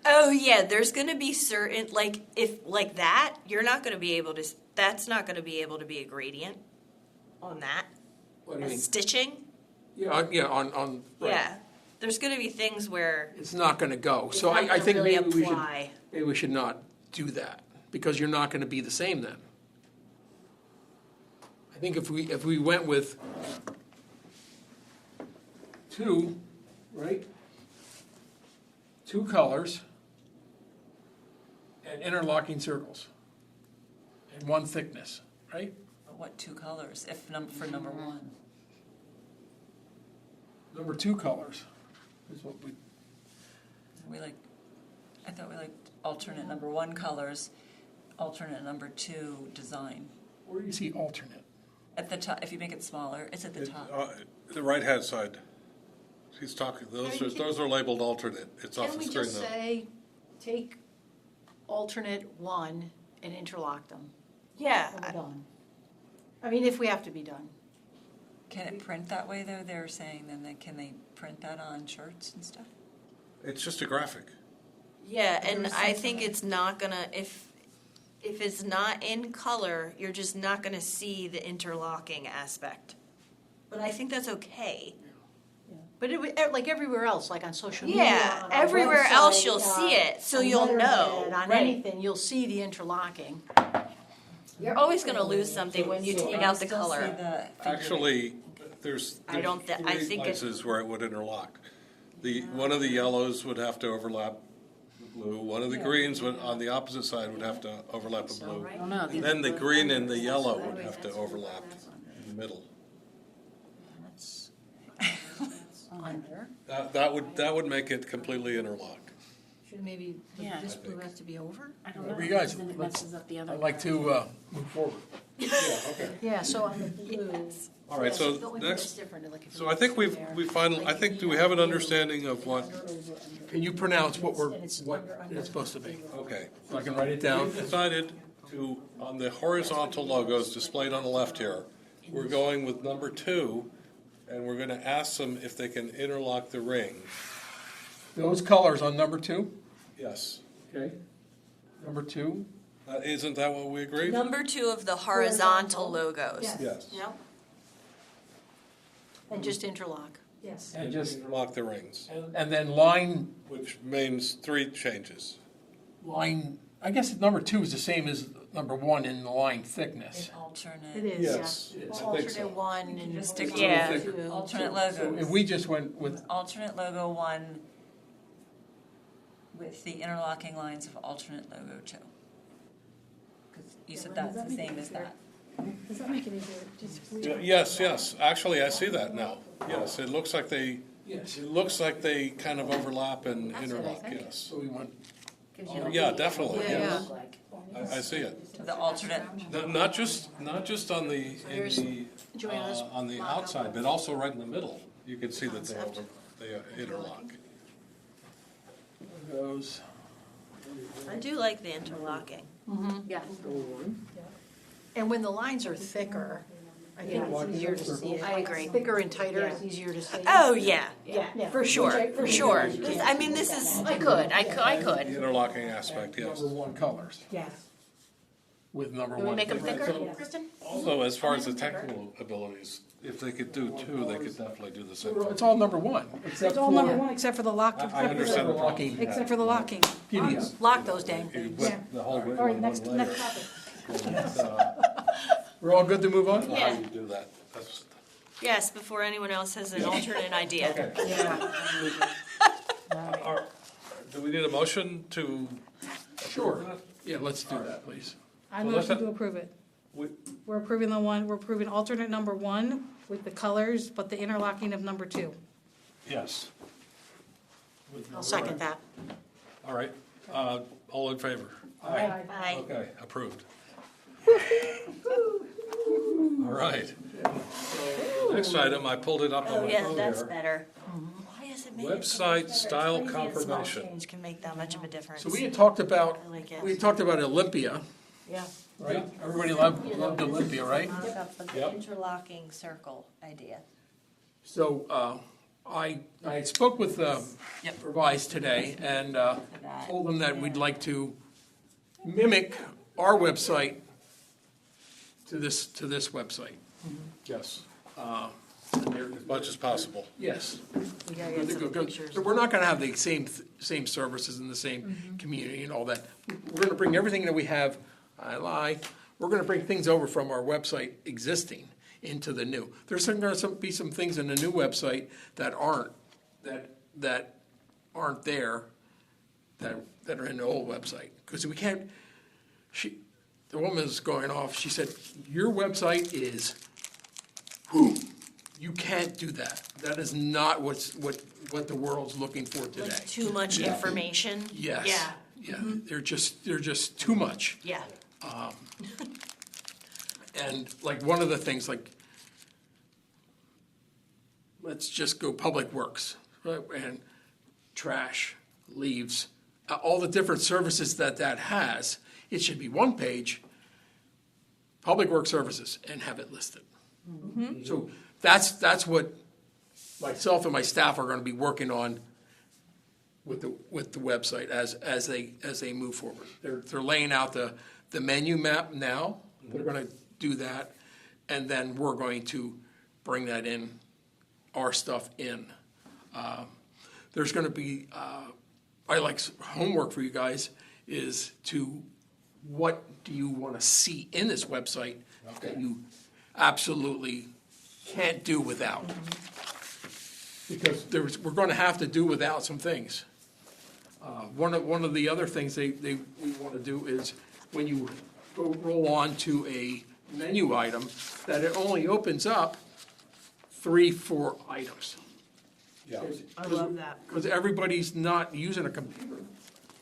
Oh yeah, there's gonna be certain like if like that, you're not gonna be able to. That's not gonna be able to be a gradient on that. what do you mean? Stitching. Yeah, on, right. Yeah, there's gonna be things where It's not gonna go. it's So not I gonna think really maybe apply. we should not do that, because you're not gonna be the same then. I think if we went with 2, right? 2 colors and interlocking circles and 1 thickness, right? what two colors, if for number one? Number 2 colors is what we, I thought we liked alternate number one colors, alternate number 2 design. where do you see alternate? At the top, if you make it smaller, it's at the top. The right-hand side. He's talking, those are labeled alternate. It's off Can the we screen just now. say, take alternate one and interlock them? Yeah, And we're done. I mean, if we have to be done. Can it print that way, though? They're saying then, can they print that on shirts and stuff? It's just a graphic. yeah, and I think it's not gonna if it's not in color, you're just not gonna see the interlocking aspect. But I think that's okay. But like everywhere else, like on social media. Yeah, on our everywhere website, else you'll see it, so on you'll letterhead, know. On Right. anything, you'll see the interlocking. You're always gonna lose something when you take out the Still see color. the figure eight. Actually, there's I don't thi- I three think it- places where it would interlock. One of the yellows would have to overlap the blue, one of the greens would, on the opposite side, would have to overlap the blue. I don't know. And then the green and the yellow would have to overlap in the middle. Under. That would make it completely interlock. Should maybe, Yeah. this blue has to be over? I don't Whatever you guys, Then it let's- messes up the other. I'd like to move forward. Yeah, so on the blue. All right, so The only thing that's next, different, like if so you I think look there, I think, do we have an understanding of what, under, over, under. Can you pronounce what And it's what under. it's supposed to be? okay. So I can write it down. We've decided to, on the horizontal logos displayed on the left here, we're going with number 2, and we're gonna ask them if they can interlock the ring. Those colors on number 2? Yes. Okay. Number 2? Isn't that what we agreed? Number 2 of the horizontal logos. Yes. Yep. And just interlock. Yes. And just, Interlock the rings, and then line, which means 3 changes. I guess number 2 is the same as number 1 in the line thickness. Alternate. It is, Yes. I think so. Alternate one and. Just stick to Yeah. two. Alternate So if logos. we just went with, Alternate logo 1 with the interlocking lines of alternate logo 2. Because you said that's the same as that. Does that make it easier? Just Yes, actually, I see that now. Yes, it looks like they yes, kind of overlap and interlock, yes. so we want, Yeah, definitely, Yeah, yes. yeah. I see it. The alternate, Not just on the, Joanna's on the mock-up. outside, but also right in the middle. You can see that they interlock. goes, I do like the interlocking. Yeah. And when the lines are thicker, I think it's easier to see it. I agree. Thicker and tighter, it's easier to see. Oh, yeah, Yeah. for sure, for sure. I mean, this is, I could. The interlocking aspect, yes. number 1 colors Yes. with number Can we 1. make them thicker, So- Kristen? Also, as far as the technical abilities, if they could do 2, they could definitely do the same thing. It's all number 1, except It's all number for one, except for the lock. I understand the problem. locking Except for the locking. PDF. Lock those dang You things. put the whole ring All right, on next one layer. topic. We're all good to move on? How Yeah. do you do that? That's- yes, before anyone else has an alternate idea. Do we need a motion to? Sure. Yeah, let's do that, please. I Well, let's motion to have- approve it. we- We're approving we're approving alternate number 1 with the colors, but the interlocking of number 2. Yes. I'll second that. All right, all in favor? Bye. Okay, approved. All right. Next item, I pulled it up on Oh, my yeah, phone that's here. better. Why is it made? Website style Crazy a small confirmation. change can make that much of a difference. So we had talked about, I like it. we had talked about Olympia, Yeah. right? Everybody loved Olympia, right? About the Yep. interlocking circle idea. So I spoke with Revise today and told them that we'd like to mimic our website to this website. Yes, And they're- as much as possible. Yes. We gotta get some pictures. So we're not gonna have the same services in the same community and all that. We're gonna bring everything that we have, I lie, we're gonna bring things over from our website existing into the new. There's gonna be some things in the new website that aren't there, that are in the old website. Because we can't, the woman is going off, she said, your website is, you can't do that. That is not what the world's looking for today. Like too much information. Yes. Yeah. Yeah, they're just too much. Yeah. And like one of the things, like, let's just go Public Works, right? And trash, leaves, all the different services that has, it should be one page, Public Works Services, and have it listed. So that's what myself and my staff are gonna be working on with the website as they move forward. They're laying out the menu map now. They're gonna do that, and then we're going to bring that in, our stuff in. There's gonna be, homework for you guys is to, what do you wanna see in this website that you absolutely can't do without? Because we're gonna have to do without some things. One of the other things we want to do is when you roll on to a menu item, that it only opens up 3-4 items. Yeah. I love that. Because everybody's not using a computer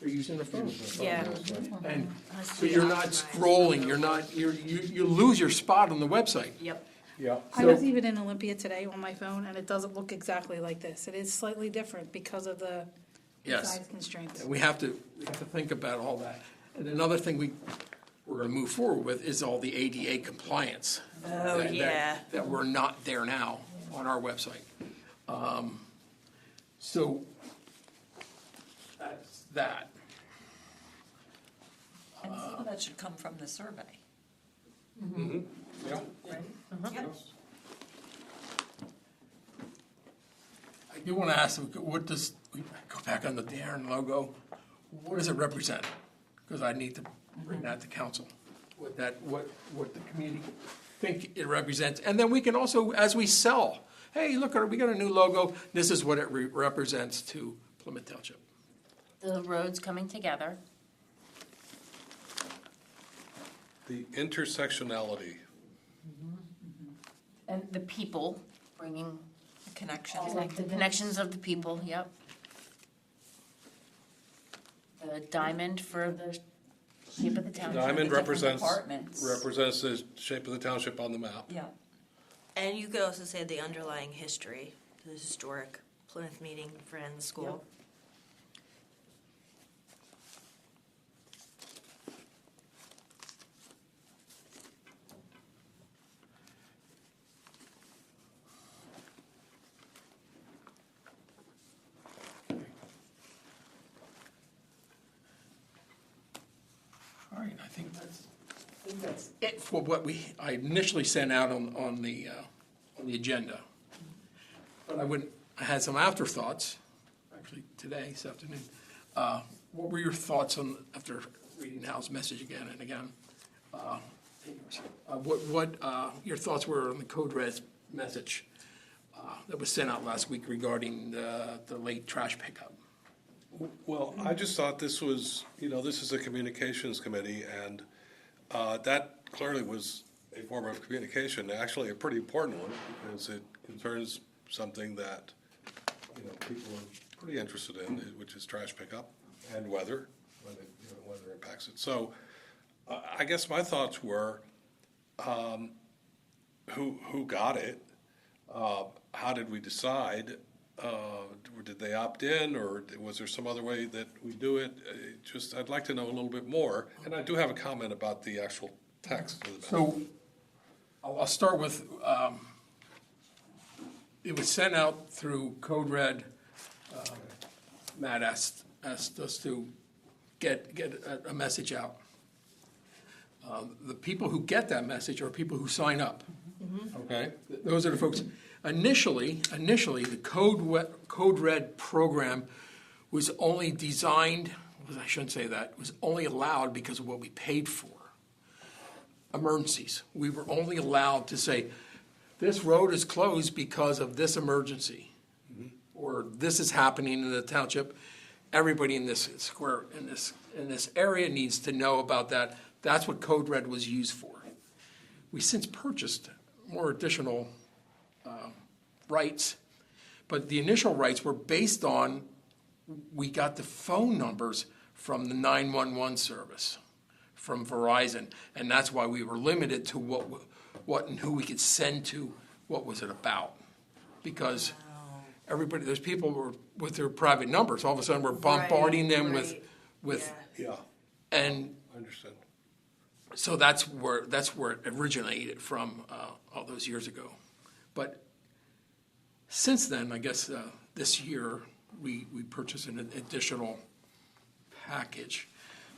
They're using their phone. Yeah. And so you're not scrolling, you lose your spot on the website. Yep. Yeah. I was even in Olympia today on my phone, and it doesn't look exactly like this. It is slightly different because of the Yes. size constraints. We have to think about all that. And another thing we're gonna move forward with is all the ADA compliance. Oh, yeah. That we're not there now on our website. So that's that. And some of that should come from the survey. Yeah. Yep. I do wanna ask, what does, we go back on the Darren logo, what does it represent? Because I need to bring that to council, what the community think it represents. And then we can also, as we sell, hey, look, we got a new logo, this is what it represents to Plymouth Township. The roads coming together. The intersectionality. And the people bringing Connections. the connections of the people, yep. The diamond for the shape of the town. Diamond the different represents departments. the shape of the township on the map. Yeah. And you could also say the underlying history, the historic Plymouth Meeting Friends School. All right, I think that's it for what I initially sent out on the agenda. But I had some afterthoughts, actually today, this afternoon. What were your thoughts after reading Hal's message again and again? What your thoughts were on the Code Red message that was sent out last week regarding the late trash pickup? Well, I just thought this was, this is a communications committee, and that clearly was a form of communication, actually a pretty important one, because it concerns something that, people are pretty interested in, which is trash pickup and weather, when weather impacts it. So I guess my thoughts were, who got it? How did we decide? Did they opt in, or was there some other way that we do it? I'd like to know a little bit more, and I do have a comment about the actual text of the message. So I'll start with, it was sent out through Code Red. Matt asked us to get a message out. The people who get that message are people who sign up. Okay? Those are the folks. Initially, the Code Red program was only designed, I shouldn't say that, was only allowed because of what we paid for. Emergencies. We were only allowed to say, this road is closed because of this emergency. Or this is happening in the township. Everybody in this square, in this area needs to know about that. That's what Code Red was used for. We since purchased more additional rights, but the initial rights were based on, we got the phone numbers from the 911 service, from Verizon, and that's why we were limited to what and who we could send to, what was it about. Because everybody, those people were with their private numbers, all of a sudden we're bombarding them with, Yeah, and I understand. so that's where it originated from all those years ago. But since then, I guess this year, we purchased an additional package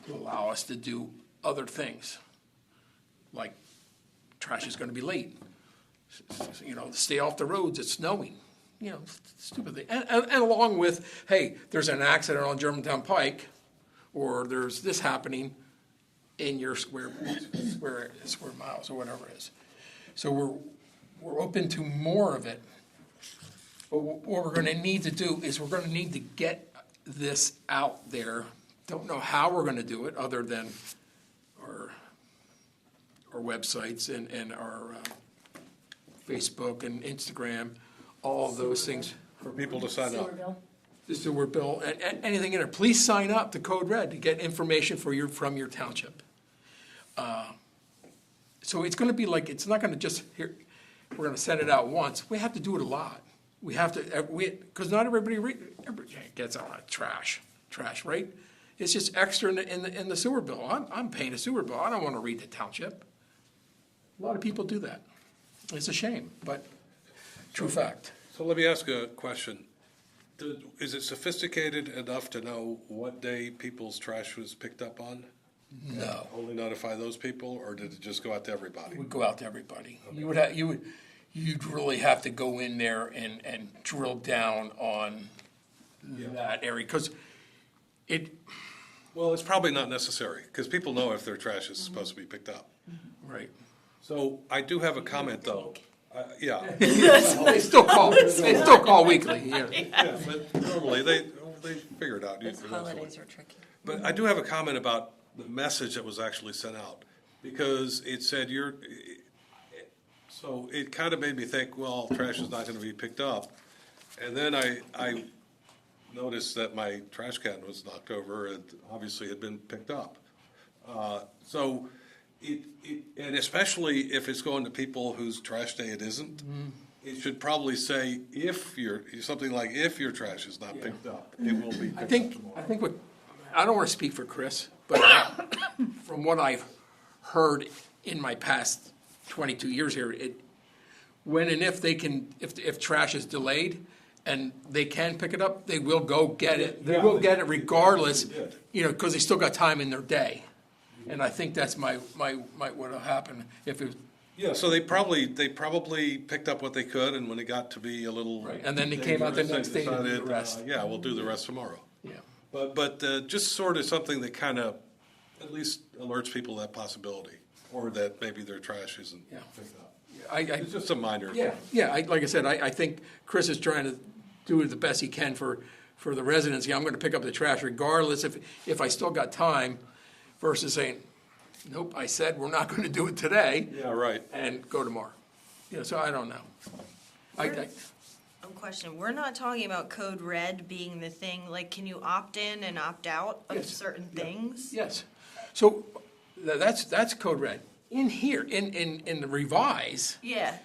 to allow us to do other things, like trash is going to be late. Stay off the roads, it's snowing. Stupid thing. And along with, hey, there's an accident on Germantown Pike, or there's this happening in your square miles or whatever it is. So we're open to more of it. But what we're going to need to do is we're going to need to get this out there. Don't know how we're going to do it other than our websites and our Facebook and Instagram, all of those things. For people to sign up. the sewer bill, and anything in there, please sign up to Code Red to get information from your township. So it's gonna be like, it's not gonna just, here, we're gonna send it out once, we have to do it a lot. We have to, because not everybody gets on trash, right? It's just extra in the sewer bill. I'm paying a sewer bill, I don't wanna read the township. A lot of people do that. It's a shame, but true fact. So let me ask a question. Is it sophisticated enough to know what day people's trash was picked up on? No. Only notify those people, or did it just go out to everybody? It would go out to everybody. You'd really have to go in there and drill down on that area, because Well, it's probably not necessary, because people know if their trash is supposed to be picked up. right. So I do have a comment, though. Yeah, They still call weekly, yeah. yeah, but normally they figure it out. Those holidays are tricky. But I do have a comment about the message that was actually sent out, because it said so it kind of made me think, well, trash is not going to be picked up. And then I noticed that my trash can was knocked over and obviously had been picked up. So and especially if it's going to people whose trash day it isn't, it should probably say if something like if your trash is not picked up, it will be picked up tomorrow. I think I don't want to speak for Chris, but from what I've heard in my past 22 years here, when and if if trash is delayed and they can pick it up, they will go get it. They will get it regardless, because they still got time in their day. And I think that's might what will happen if it. Yeah, so they probably picked up what they could, and when it got to be a little. Right, and then they came out the next day to do the decided, rest. Yeah, we'll do the rest tomorrow. Yeah. But just sort of something that kind of at least alerts people to that possibility, or that maybe their trash isn't picked up. It's just a minor. Like I said, I think Chris is trying to do the best he can for the residents. I'm going to pick up the trash regardless if I still got time, versus saying, nope, I said we're not going to do it today. Yeah, right. And go tomorrow. So I don't know. I'm questioning, we're not talking about Code Red being the thing, like, can you opt in and opt out of Yes. certain things? Yes. So that's Code Red. In here, in the revise, Yeah,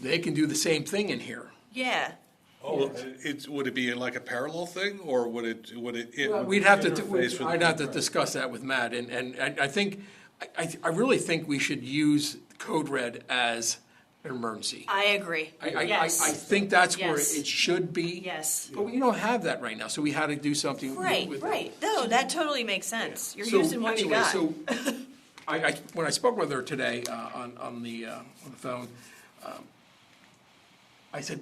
they can do the same thing in here. yeah. Oh, would it be like a parallel thing, or would it? We'd have to, interface with I'd have to the- discuss that with Matt, and I think, I really think we should use Code Red as an emergency. I agree. I Yes. think that's where Yes. it should be. Yes. But we don't have that right now, so we had to do something. Right, with it. right. No, that totally makes sense. You're So, using what you anyway, got. So, when I spoke with her today on the phone, I said,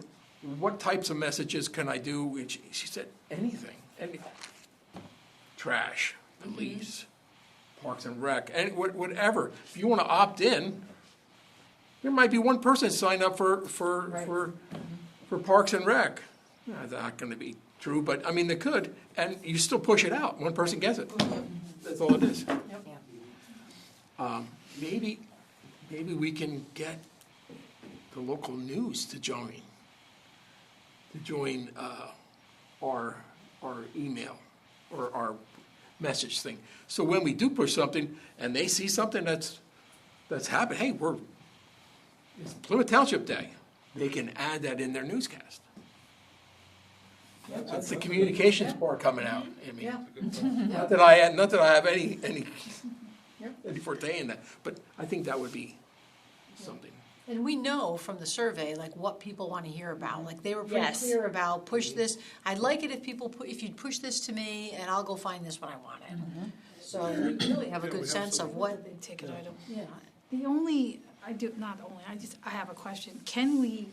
what types of messages can I do? And she said, anything. Trash, police, Parks and Rec, and whatever. If you want to opt in, there might be one person sign up for Parks and Rec. That's not going to be true, but I mean, they could, and you still push it out. One person gets it. That's all it is. Maybe we can get the local news to join our email or our message thing. So when we do push something and they see something that's happened, hey, it's Plymouth Township Day, they can add that in their newscast. That's the communications part coming out. I mean, not that I have any forte in that, but I think that would be something. And we know from the survey, like, what people want to hear about. Like, they were pretty Yes. clear about, push this. I'd like it if if you'd push this to me, and I'll go find this when I want it. So we really have a good sense of what. Big ticket item. Yeah. The only, I have a question. Can we,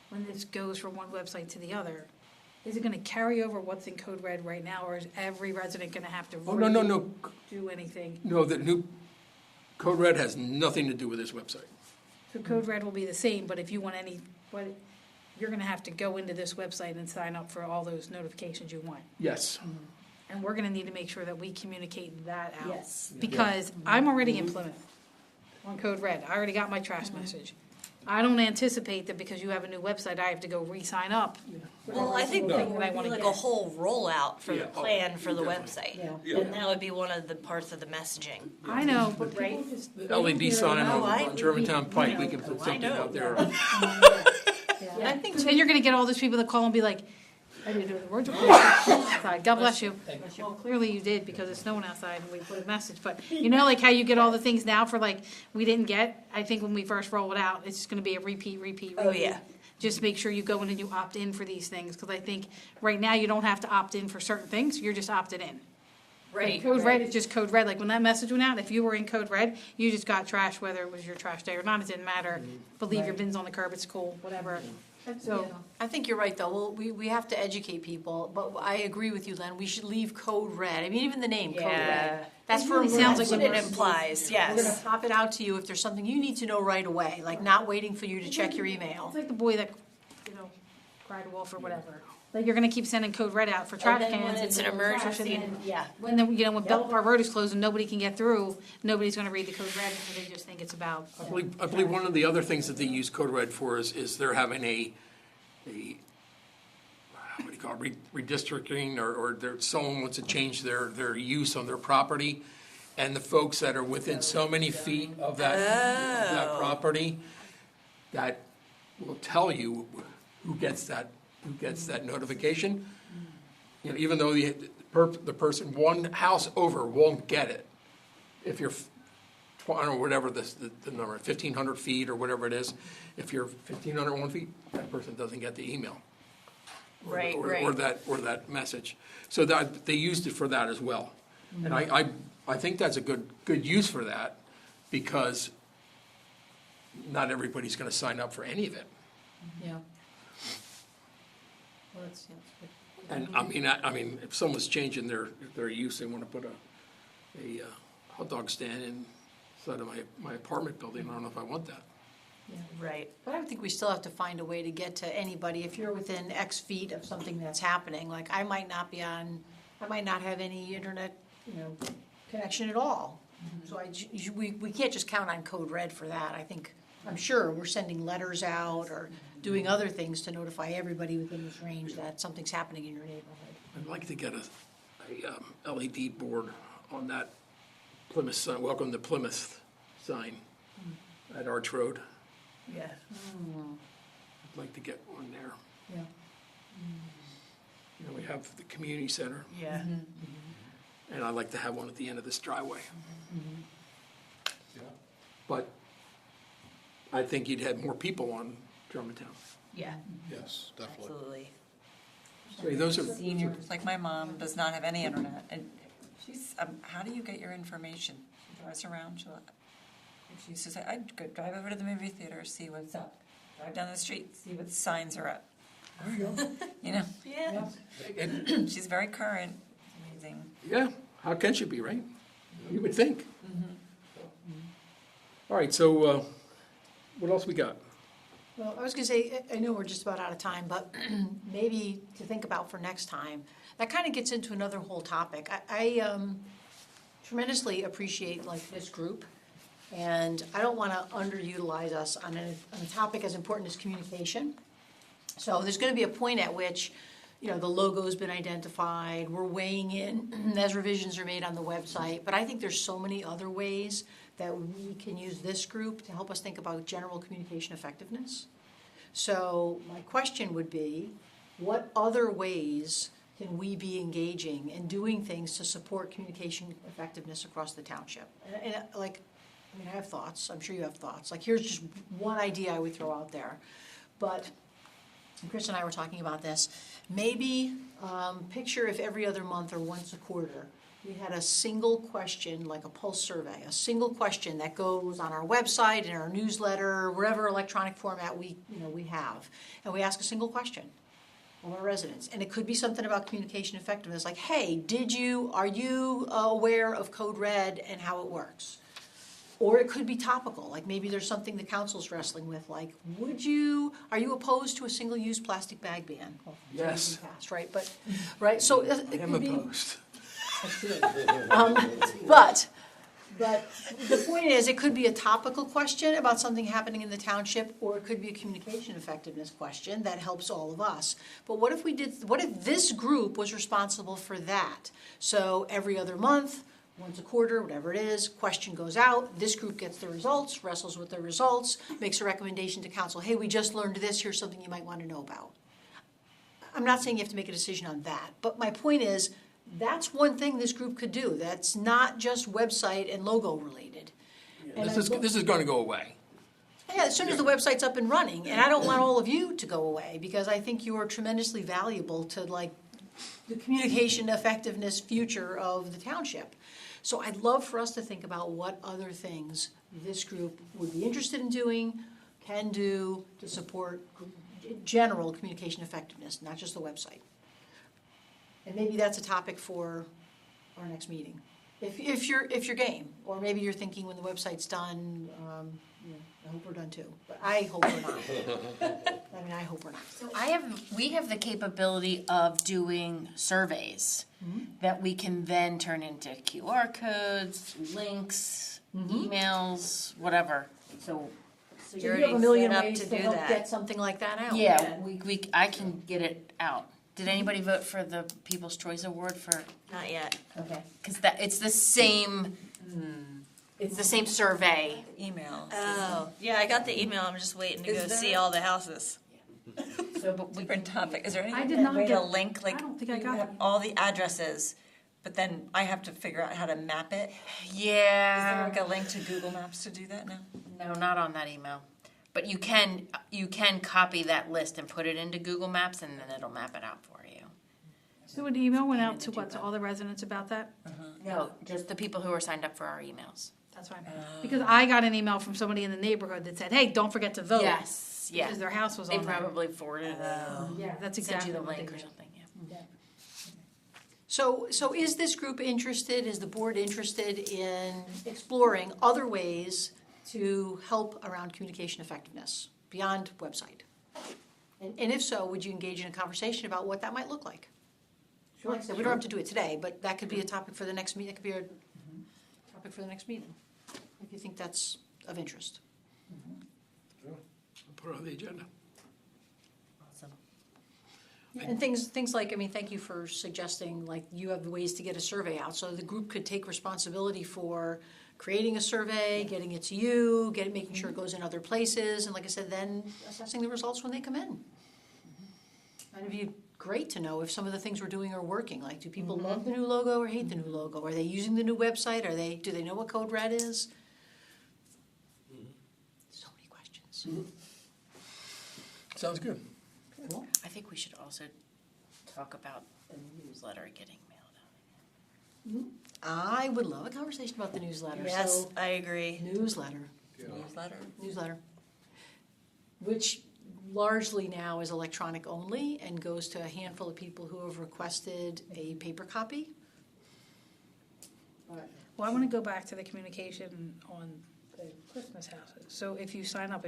when this goes from one website to the other, is it gonna carry over what's in Code Red right now, or is every resident gonna have to Oh, no. do anything? No, the new Code Red has nothing to do with this website. So Code Red will be the same, but if you want you're gonna have to go into this website and sign up for all those notifications you want. Yes. And we're gonna need to make sure that we communicate that out. Yes. Because I'm already in Plymouth on Code Red. I already got my trash message. I don't anticipate that because you have a new website, I have to go re-sign up. Well, I think Thing that I wanna like get. a whole rollout for Yeah. the plan for the website. Yeah. And that would be one of the parts of the messaging. I know, but people just. The LED sign Oh, I- on Germantown Pike, we can put I something know. out there. And I think Then you're gonna get all those people that call and be like, I didn't know the words were outside. God bless you. Well, clearly you did because it's snowing outside and we put a message, but you know, like how you get all the things now for like, we didn't get, I think when we first roll it out, it's just gonna be a repeat. Oh, yeah. Just make sure you go in and you opt in for these things, cause I think right now you don't have to opt in for certain things, you're just opted in. Right. Code red is just code red, like when that message went out, if you were in code red, you just got trash, whether it was your trash day or not, it didn't matter. But leave your bins on the curb, it's cool, whatever. So, I think you're right, though. Well, we have to educate people, but I agree with you, Len. We should leave code red. I mean, even the name, code Yeah. red. That's for really sounds That's like what a it implies, We're gonna yes. pop it out to you if there's something you need to know right away, like not waiting for you to check your email. it's like the boy that, cried wolf or whatever. Like you're gonna keep sending code red out for trash And cans. then when it's an and trash, emergency, and then yeah. when when Belt Park Road is closed and nobody can get through, nobody's gonna read the code red because they just think it's about. I believe one of the other things that they use Code Red for is they're having a what do you call it, redistricting, or someone wants to change their use on their property, and the folks that are within so many feet of that property, that will tell you who gets that notification. You know, even though the person one house over won't get it, if you're, I don't know, whatever the number, 1,500 feet or whatever it is, if you're 1,501 feet, that person doesn't get the email. Right, Or right. that message. So that, they used it for that as well. And I think that's a good use for that, because not everybody's gonna sign up for any of it. Yeah. Well, that's good. And I mean, if someone's changing their use, they wanna put a hot dog stand inside of my apartment building, I don't know if I want that. Right. But I think we still have to find a way to get to anybody. If you're within X feet of something that's happening, like I might not have any internet, connection at all. So we can't just count on Code Red for that. I'm sure we're sending letters out or doing other things to notify everybody within this range that something's happening in your neighborhood. I'd like to get a LED board on that Plymouth sign, welcome to Plymouth sign at Arch Road. Yeah. I'd like to get one there. Yeah. You know, we have the community center, Yeah. and I'd like to have one at the end of this driveway. Yeah. But I think you'd have more people on Germantown. Yeah. Yes, definitely. Absolutely. So those are, Seniors, like my mom, does not have any internet, and she's, how do you get your information? She drives around, she used to say, I'd go drive over to the movie theater, see what's up, drive down the street, see what signs are up. You know, Yeah. and, she's very current, it's amazing. yeah, how can she be, right? You would think. All right, so, what else we got? Well, I was gonna say, I know we're just about out of time, but maybe to think about for next time. That kind of gets into another whole topic. I tremendously appreciate like this group, and I don't want to underutilize us on a topic as important as communication. So there's gonna be a point at which, the logo's been identified, we're weighing in as revisions are made on the website, but I think there's so many other ways that we can use this group to help us think about general communication effectiveness. So my question would be, what other ways can we be engaging and doing things to support communication effectiveness across the township? And I have thoughts, I'm sure you have thoughts. Like, here's just one idea I would throw out there. But Chris and I were talking about this. Maybe picture if every other month or once a quarter, we had a single question, like a pulse survey, a single question that goes on our website, in our newsletter, wherever electronic format we have. And we ask a single question of our residents. And it could be something about communication effectiveness, like, hey, are you aware of Code Red and how it works? Or it could be topical, like maybe there's something the council's wrestling with, like, are you opposed to a single-use plastic bag ban? Well, Yes. it's passed, right, right, so it I am could be, opposed. but But the point is, it could be a topical question about something happening in the township, or it could be a communication effectiveness question that helps all of us. But what if this group was responsible for that? So every other month, once a quarter, whatever it is, question goes out, this group gets the results, wrestles with the results, makes a recommendation to council, hey, we just learned this, here's something you might want to know about. I'm not saying you have to make a decision on that, but my point is, that's one thing this group could do. That's not just website and logo related. And This is going to go away. Yeah, as soon as the website's up and running, and I don't want all of you to go away, because I think you are tremendously valuable to like the communication effectiveness future of the township. So I'd love for us to think about what other things this group would be interested in doing, can do to support general communication effectiveness, not just the website. And maybe that's a topic for our next meeting, if you're game, or maybe you're thinking when the website's done, I hope we're done too, but I hope we're not. I mean, I hope we're not. So we have the capability of doing surveys that we can then turn into QR codes, links, emails, whatever. So So you have a million set up ways to to do help that. get something like that out. yeah, I can get it out. Did anybody vote for the People's Choice Award for? Not yet. Okay. Because it's the same. It's the same survey. Email. Oh, yeah, I got the email. I'm just waiting to Is go there- see all the houses. So, but we Different topic. Is there any I did not way to get- link, like, I don't think I you got have it. all the addresses, but then I have to figure out how to map it? Is there Yeah. like a link to Google Maps to do that now? No, not on that email. But you can copy that list and put it into Google Maps, and then it'll map it out for you. So an email went out to what, to all the residents about that? No, just the people who are signed up for our emails. That's fine. Because I got an email from somebody in the neighborhood that said, hey, don't forget to vote. Yes, yeah. Because their house was They on there. probably forwarded it. Yeah, that's Sent exactly you the what they link or did. something, yeah. So is this group interested, is the board interested in exploring other ways to help around communication effectiveness beyond website? And if so, would you engage in a conversation about what that might look like? Like I said, we don't have to do it today, but that could be a topic for the next meeting, that could be a topic for the next meeting, if you think that's of interest. Put it on the agenda. Awesome. And things like, I mean, thank you for suggesting, like, you have ways to get a survey out, so the group could take responsibility for creating a survey, getting it to you, making sure it goes in other places, and like I said, then assessing the results when they come in. And it'd be great to know if some of the things we're doing are working, like, do people love the new logo or hate the new logo? Are they using the new website? Do they know what Code Red is? So many questions. Sounds good. Cool. I think we should also talk about the newsletter getting mailed out. I would love a conversation about the newsletter. Yes, So, I agree. newsletter. Newsletter? Which largely now is electronic only and goes to a handful of people who have requested a paper copy. Well, I want to go back to the communication on the Christmas houses. So if you sign up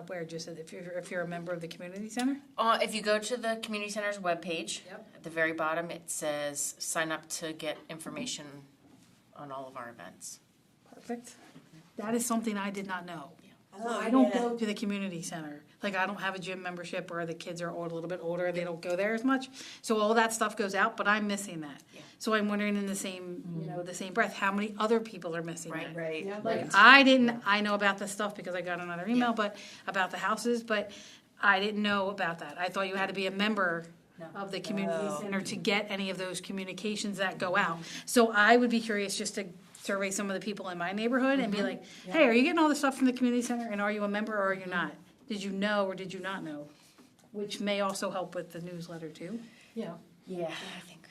where? Just if you're a member of the community center? If you go to the community center's webpage, Yep. at the very bottom, it says sign up to get information on all of our events. Perfect. That is something I did not know. Oh, I don't go to the community center. Like, I don't have a gym membership, or the kids are a little bit older, they don't go there as much. So all that stuff goes out, but I'm missing that. Yeah. So I'm wondering in the same, the same breath, how many other people are missing that? Right. Like, I know about this stuff because I got another email, but about the houses, but I didn't know about that. I thought you had to be a member of the community center to get any of those communications that go out. So I would be curious just to survey some of the people in my neighborhood and be like, hey, are you getting all the stuff from the community center, and are you a member or are you not? Did you know or did you not know? Which may also help with the newsletter too. Yeah. Yeah, I think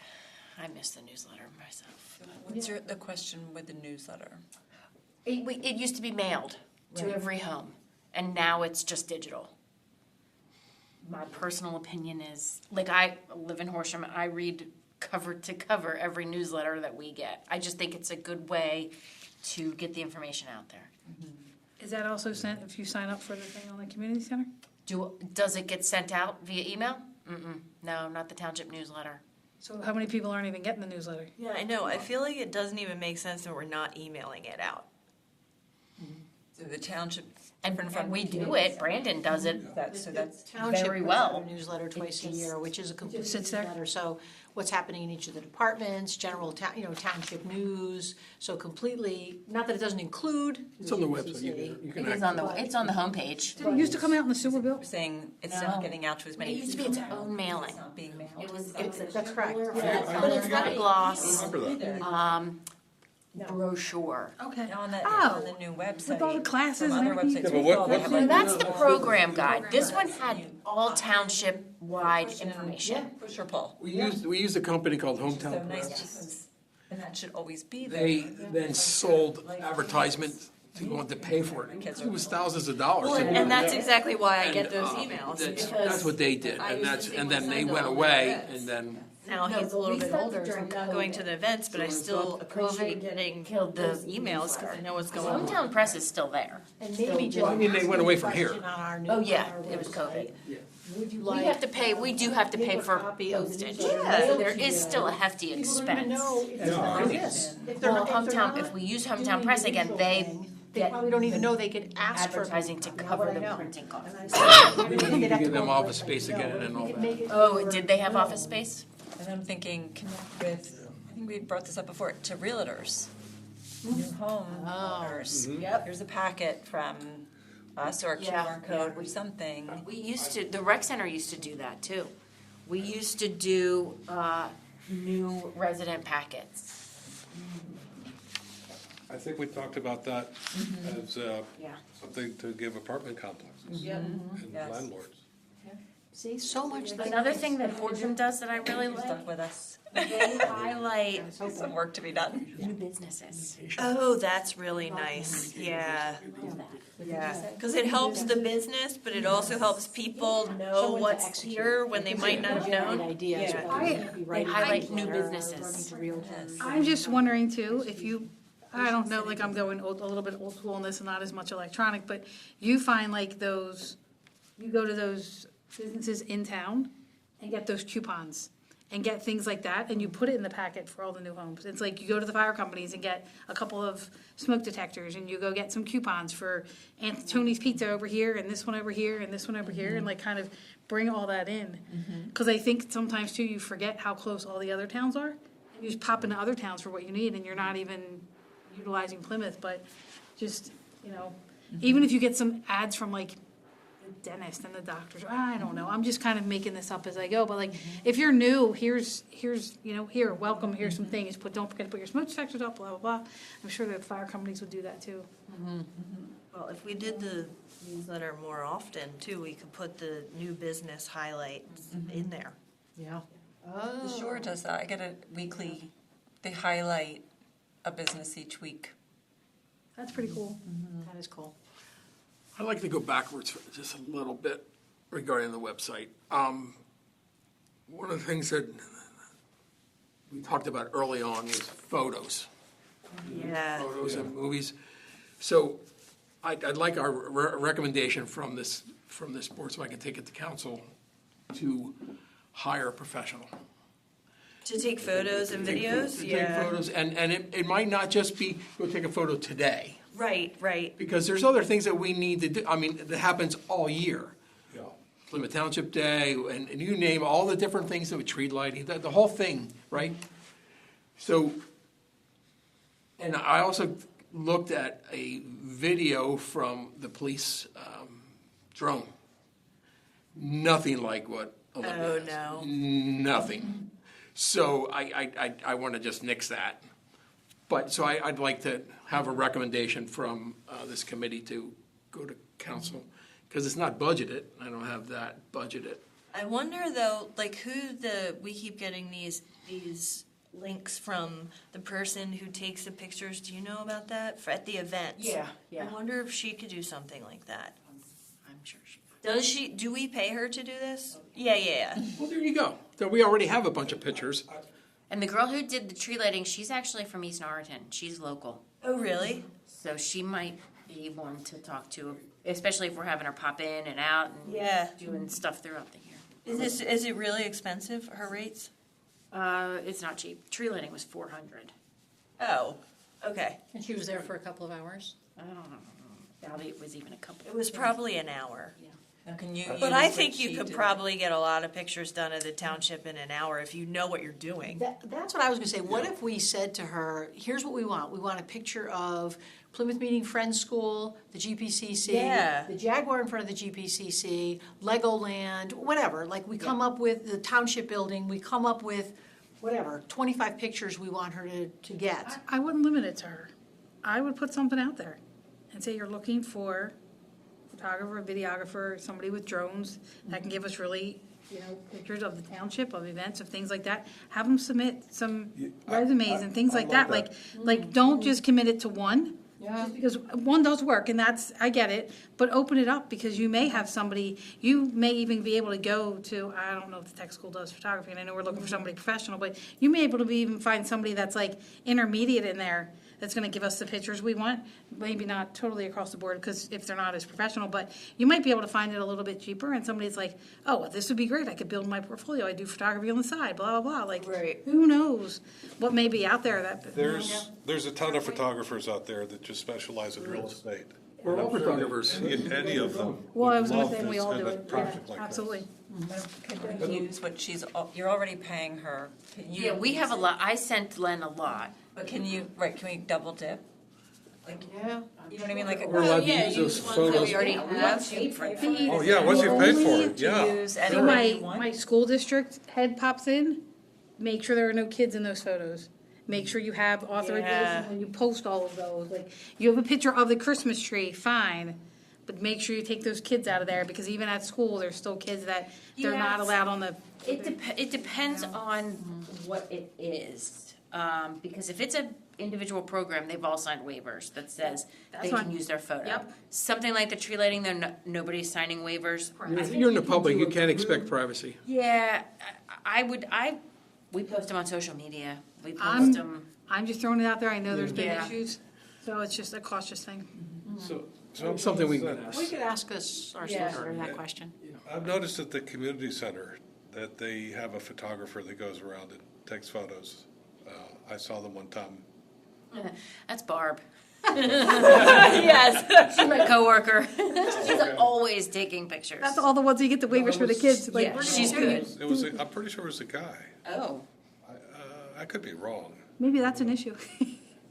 I missed the newsletter myself. What's the question with the newsletter? It used to be mailed to every home, and now it's just digital. My personal opinion is, like, I live in Horsham, and I read cover to cover every newsletter that we get. I just think it's a good way to get the information out there. Is that also sent if you sign up for the thing on the community center? Does it get sent out via email? No, not the township newsletter. So how many people aren't even getting the newsletter? Yeah, I know. I feel like it doesn't even make sense that we're not emailing it out. So the township, And different from we do it, Brandon does it so that's Township very puts well. out a newsletter twice a year, which is a complete sits there? newsletter. So what's happening in each of the departments, general township news. So completely, not that it doesn't include. It's on the website, you can It is on the, it's on the homepage. Did it used to come out in the sewer bill? saying it's No. not getting out to as many It used to people. be its own mailing. It's not being mailed. That's correct. But it's got a gloss, Remember that. brochure. Okay. And on Oh, the new website. with all the classes from and other everything? websites, Yeah, but we what- all what- have, So like, that's the program guide. This one had all township-wide information. push or pull. We used a company called So Hometown nice Press. because, and that should always be there. They then sold advertisement to go on to pay for it. It was thousands of dollars. Well, to do and it. that's exactly why I get And, those um, emails. That's what they did, I and was that's, the and same then one they signed went all the away, events. and then, Now No, he's a but little we bit said older, so during I'm not going to the events, but I still appreciate getting killed the those emails because I know what's going on. Hometown Press is still there. And maybe just. Well, I mean, they went away from here. question on our Oh, new- yeah, on our it was website. COVID. Would you We like? have to pay, we do have to pay paper for copy of the postage. newsletter So mailed there to is you? still a hefty People don't even expense. know if they're this. If they're Well, not- if they're Hometown, not if we use doing Hometown the Press again, digital they thing, they get probably don't even know they could ask for. advertising to Now cover what I the know. printing costs. we need to give them office space again and all that. Oh, did they have office space? And I'm thinking, connect with, I think we brought this up before, to realtors, new home owners. Yep. Here's a packet from us or a Yeah, QR code yeah. or something. We used to, the rec center used to do that too. We used to do new resident packets. I think we talked about that as Yeah. something to give apartment complexes and Yes. landlords. See, so much. that- Another thing that Horsham does that I really like, Stuck with us. they highlight Some work to be done. new businesses. Oh, that's really nice. Yeah. Yeah. Because it helps the business, but it also helps people know what's here when they might not have known. Ideas. Yeah. They highlight new businesses. I'm just wondering too, if you, I don't know, like I'm going a little bit old school on this and not as much electronic, but you find like those, you go to those businesses in town and get those coupons and get things like that, and you put it in the packet for all the new homes. It's like you go to the fire companies and get a couple of smoke detectors, and you go get some coupons for Aunt Tony's Pizza over here, and this one over here, and this one over here, and like kind of bring all that in. Because I think sometimes too, you forget how close all the other towns are. You just pop into other towns for what you need, and you're not even utilizing Plymouth, but just, even if you get some ads from like the dentist and the doctors, I don't know, I'm just kind of making this up as I go, but like, if you're new, here's, here, welcome, here's some things, don't forget to put your smoke detectors up, blah, blah, blah. I'm sure that fire companies would do that too. Well, if we did the newsletter more often too, we could put the new business highlights in there. Yeah. The Shore does that. I get a weekly, they highlight a business each week. That's pretty cool. That is cool. I'd like to go backwards for just a little bit regarding the website. One of the things that we talked about early on was photos. Yeah. Photos and movies. So I'd like our recommendation from this board, so I can take it to council, to hire a professional. To take photos and videos? To take photos, and it might not just be, go take a photo today, Right. because there's other things that we need to do. I mean, that happens all year. Yeah. Plymouth Township Day, and you name all the different things, with tree lighting, the whole thing, right? So, and I also looked at a video from the police drone. Nothing like what Olympia Oh, has. no. Nothing. So I want to just nix that. But, so I'd like to have a recommendation from this committee to go to council, because it's not budgeted. I don't have that budgeted. I wonder though, like we keep getting these links from the person who takes the pictures. Do you know about that at the events? Yeah. I wonder if she could do something like that. I'm sure she. Does she? Do we pay her to do this? Yeah. Well, there you go. So we already have a bunch of pictures. And the girl who did the tree lighting, she's actually from East Norriton. She's local. Oh, really? So she might be one to talk to, especially if we're having her pop in and out and Yeah. doing stuff throughout the year. Is it really expensive? Her rates? It's not cheap. Tree lighting was 400. Oh, okay. And she was there for a couple of hours? I don't know. Doubt it was even a couple. It was probably an hour. Now, can you But I use think what you she could did? probably get a lot of pictures done at the township in an hour if you know what you're doing. That's what I was gonna say. What if we said to her, here's what we want. We want a picture of Plymouth Meeting Friends School, the GPCC, Yeah. the Jaguar in front of the GPCC, Legoland, whatever. Like, we come up with the township building, we come up with, whatever, 25 pictures we want her to get. I wouldn't limit it to her. I would put something out there and say you're looking for a photographer, videographer, somebody with drones that can give us really, pictures of the township, of events, of things like that. Have them submit some resumes and things I like like that. that. Like, don't just commit it to one. Yeah. Just because one does work, and I get it, but open it up, because you may have somebody, you may even be able to go to, I don't know if the tech school does photography, and I know we're looking for somebody professional, but you may be able to even find somebody that's like intermediate in there, that's gonna give us the pictures we want, maybe not totally across the board, because if they're not as professional, but you might be able to find it a little bit cheaper, and somebody's like, oh, well, this would be great, I could build my portfolio, I do photography on the side, blah, blah, blah, like, Right. who knows what may be out there that. There's a ton of photographers out there that just specialize in real estate. We're all photographers. Any of them. Well, I would was gonna love say, to we all send do a it, yeah, project like this. absolutely. Can you use what you're already paying her. Can you Yeah, we have a use it? lot. I sent Len a lot. But can you we double dip? Like, Yeah. you know what I mean? Like, We're allowed to use those photos. We already have. Oh, yeah, once you've paid for it, yeah. use any So way you my want. school district head pops in, make sure there are no kids in those photos. Make sure you have authorization Yeah. when you post all of those. Like, you have a picture of the Christmas tree, fine, but make sure you take those kids out of there, because even at school, there's still kids that they're not Yes. allowed on the. It depends on what it is. Because if it's an individual program, they've all signed waivers that says That's they can fine. use their photo. Yep. Something like the tree lighting, nobody's signing waivers. You're in the public, you can't expect privacy. Yeah, we post them on social media. We I'm- post them. I'm just throwing it out there, I know there's been Yeah. issues, so it's just a cautious thing. So Something we can We could ask us our solicitor that question. I've noticed at the community center that they have a photographer that goes around and takes photos. I saw them one time. That's Barb. Yes. She's my coworker. She's always taking pictures. That's all the ones you get the waivers for the kids, like. Yeah, we're she's gonna- good. It was, I'm pretty sure it was a guy. Oh. I could be wrong. Maybe that's an issue.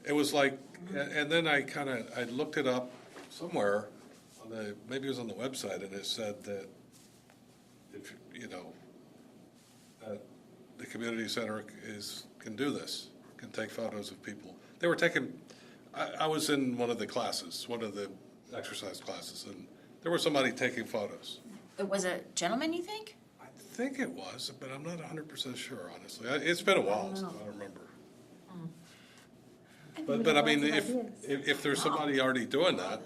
It was like, and then I looked it up somewhere, maybe it was on the website, and it said that if, that the community center can do this, can take photos of people. They were taking, I was in one of the classes, one of the exercise classes, and there was somebody taking photos. It was a gentleman, you think? I think it was, but I'm not 100% sure, honestly. It's been a while, so I don't remember. But I mean, if there's somebody already doing that,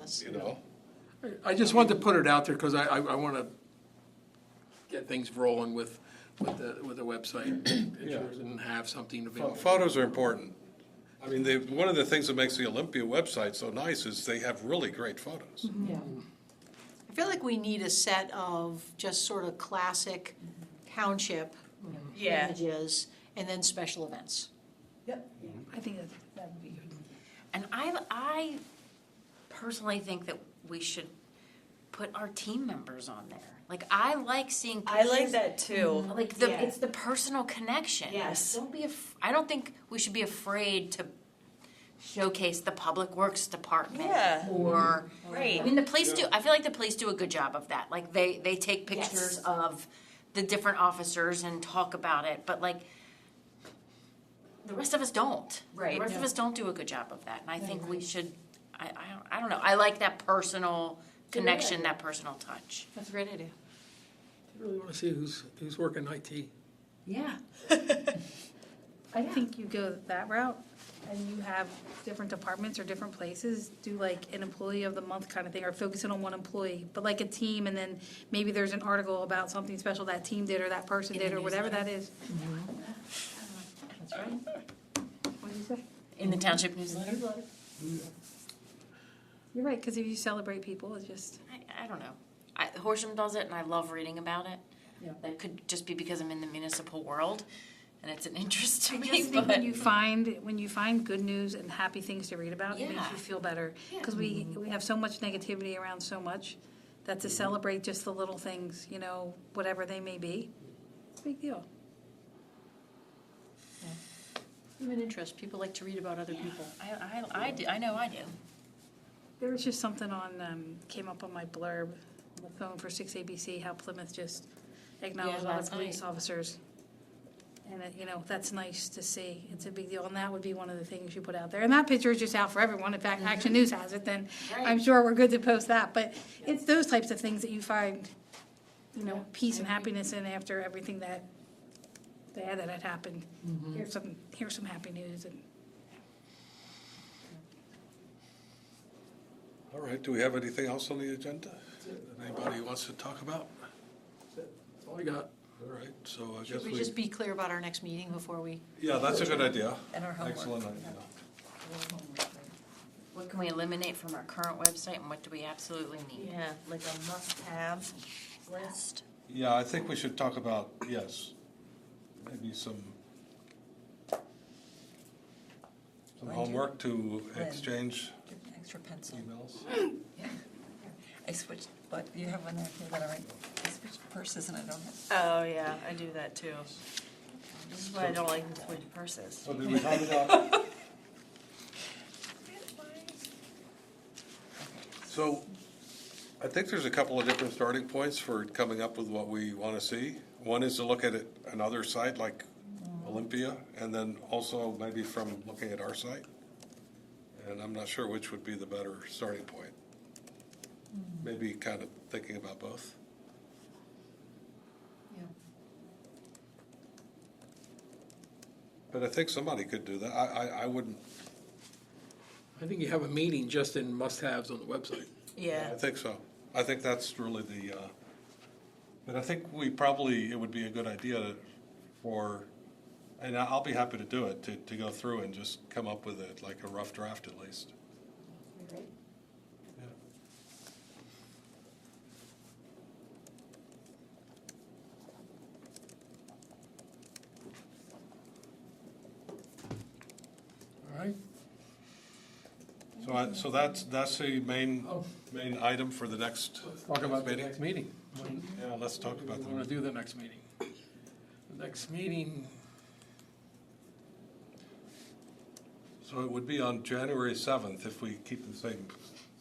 I just wanted to put it out there because I want to get things rolling with the website pictures and have something available. Photos are important. I mean, one of the things that makes the Olympia website so nice is they have really great photos. I feel like we need a set of just sort of classic township Yeah. images and then special events. I think that would be good. And I personally think that we should put our team members on there. Like, I like seeing I pictures. like that too. Like, Yeah. it's the personal connection. Yes. Don't be, I don't think we should be afraid to showcase the Public Works Department. Yeah. Or, Right. I mean, I feel like the police do a good job of that. Like, they take pictures Yes. of the different officers and talk about it, but like, the rest of us don't. Right. The rest of us don't do a good job of that, and I think we should, I don't know, I like that personal connection, that personal touch. That's a great idea. I really want to see who's working IT. Yeah. I think you go that route, and you have different departments or different places do like an employee of the month kind of thing, or focus in on one employee, but like a team, and then maybe there's an article about something special that team did or that person did or whatever that is. That's right. What did you say? In the township newsletter? You're right, because if you celebrate people, it's just. I don't know. Horsham does it, and I love reading about it. Yeah. That could just be because I'm in the municipal world. and it's an interest to I me, just think but. when you find good news and happy things to read about, it makes Yeah. you feel better. Because we have so much negativity around so much, that to celebrate just the little things, you know, whatever they may be, it's a big deal. Human interest, people like to read about other people. I know I do. There was just something on, came up on my blurb on the phone for 6ABC, how Plymouth just acknowledged all last the police night. officers. And, you know, that's nice to see. It's a big deal, and that would be one of the things you put out there. And that picture is just out for everyone. In fact, Action News has it, then I'm sure we're good to post that. But it's those types of things that you find, you know, peace and happiness in after everything that bad that had happened. Here's some happy news. And All right, do we have anything else on the agenda that anybody wants to talk about? That's all I got. All right, so I Should guess we just be clear about our next meeting before we? yeah, that's a good idea. And our homework. Excellent idea. What can we eliminate from our current website and what do we absolutely need? Yeah, like a must-have list. Yeah, I think we should talk about, yes, maybe some homework to exchange Extra pencil. emails. I switched, but you have one there too, that all right? I switched purses and I don't have. Oh, yeah, I do that too. This is why I don't like to switch purses. So did we talk about? So, I think there's a couple of different starting points for coming up with what we want to see. One is to look at it, another site like Olympia, and then also maybe from looking at our site. And I'm not sure which would be the better starting point. Maybe kind of thinking about both. Yeah. But I think somebody could do that. I wouldn't, I think you have a meeting just in must-haves on the website. Yeah. I think so. I think that's really the, but I think it would be a good idea for, and I'll be happy to do it, to go through and just come up with it, like a rough draft at least. Yeah. All right? So that's the main item for the next Talk about the meeting. next meeting. Yeah, let's talk What about do we want that. to do the next meeting? The next meeting, So it would be on January 7th if we keep the same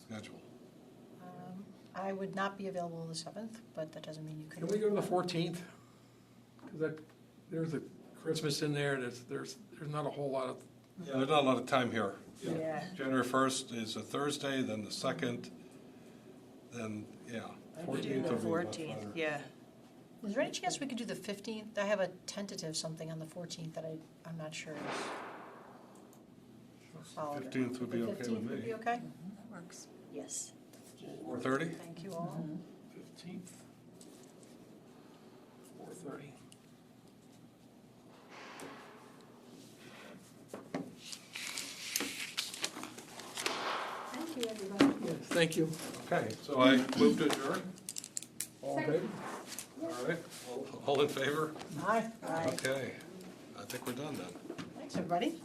schedule. I would not be available the 7th, but that doesn't mean you can we couldn't. go to the 14th? Because there's a Christmas in there, there's not a whole lot of, Yeah, there's not a lot of time here. Yeah. January 1st is a Thursday, then the 2nd, then, yeah. I could do 14th the would be much 14th, better. yeah. Is there any chance we could do the 15th? I have a tentative something on the 14th that I'm not sure is solid. 15th would be The okay 15th with would me. be okay? That works. Yes. 4:30? Thank you all. 15th, 4:30. Thank you, everybody. Yes, thank you. Okay, so I move to adjourn. All in favor? All right, all in favor? Aye. Okay, I think we're done then. Thanks, everybody.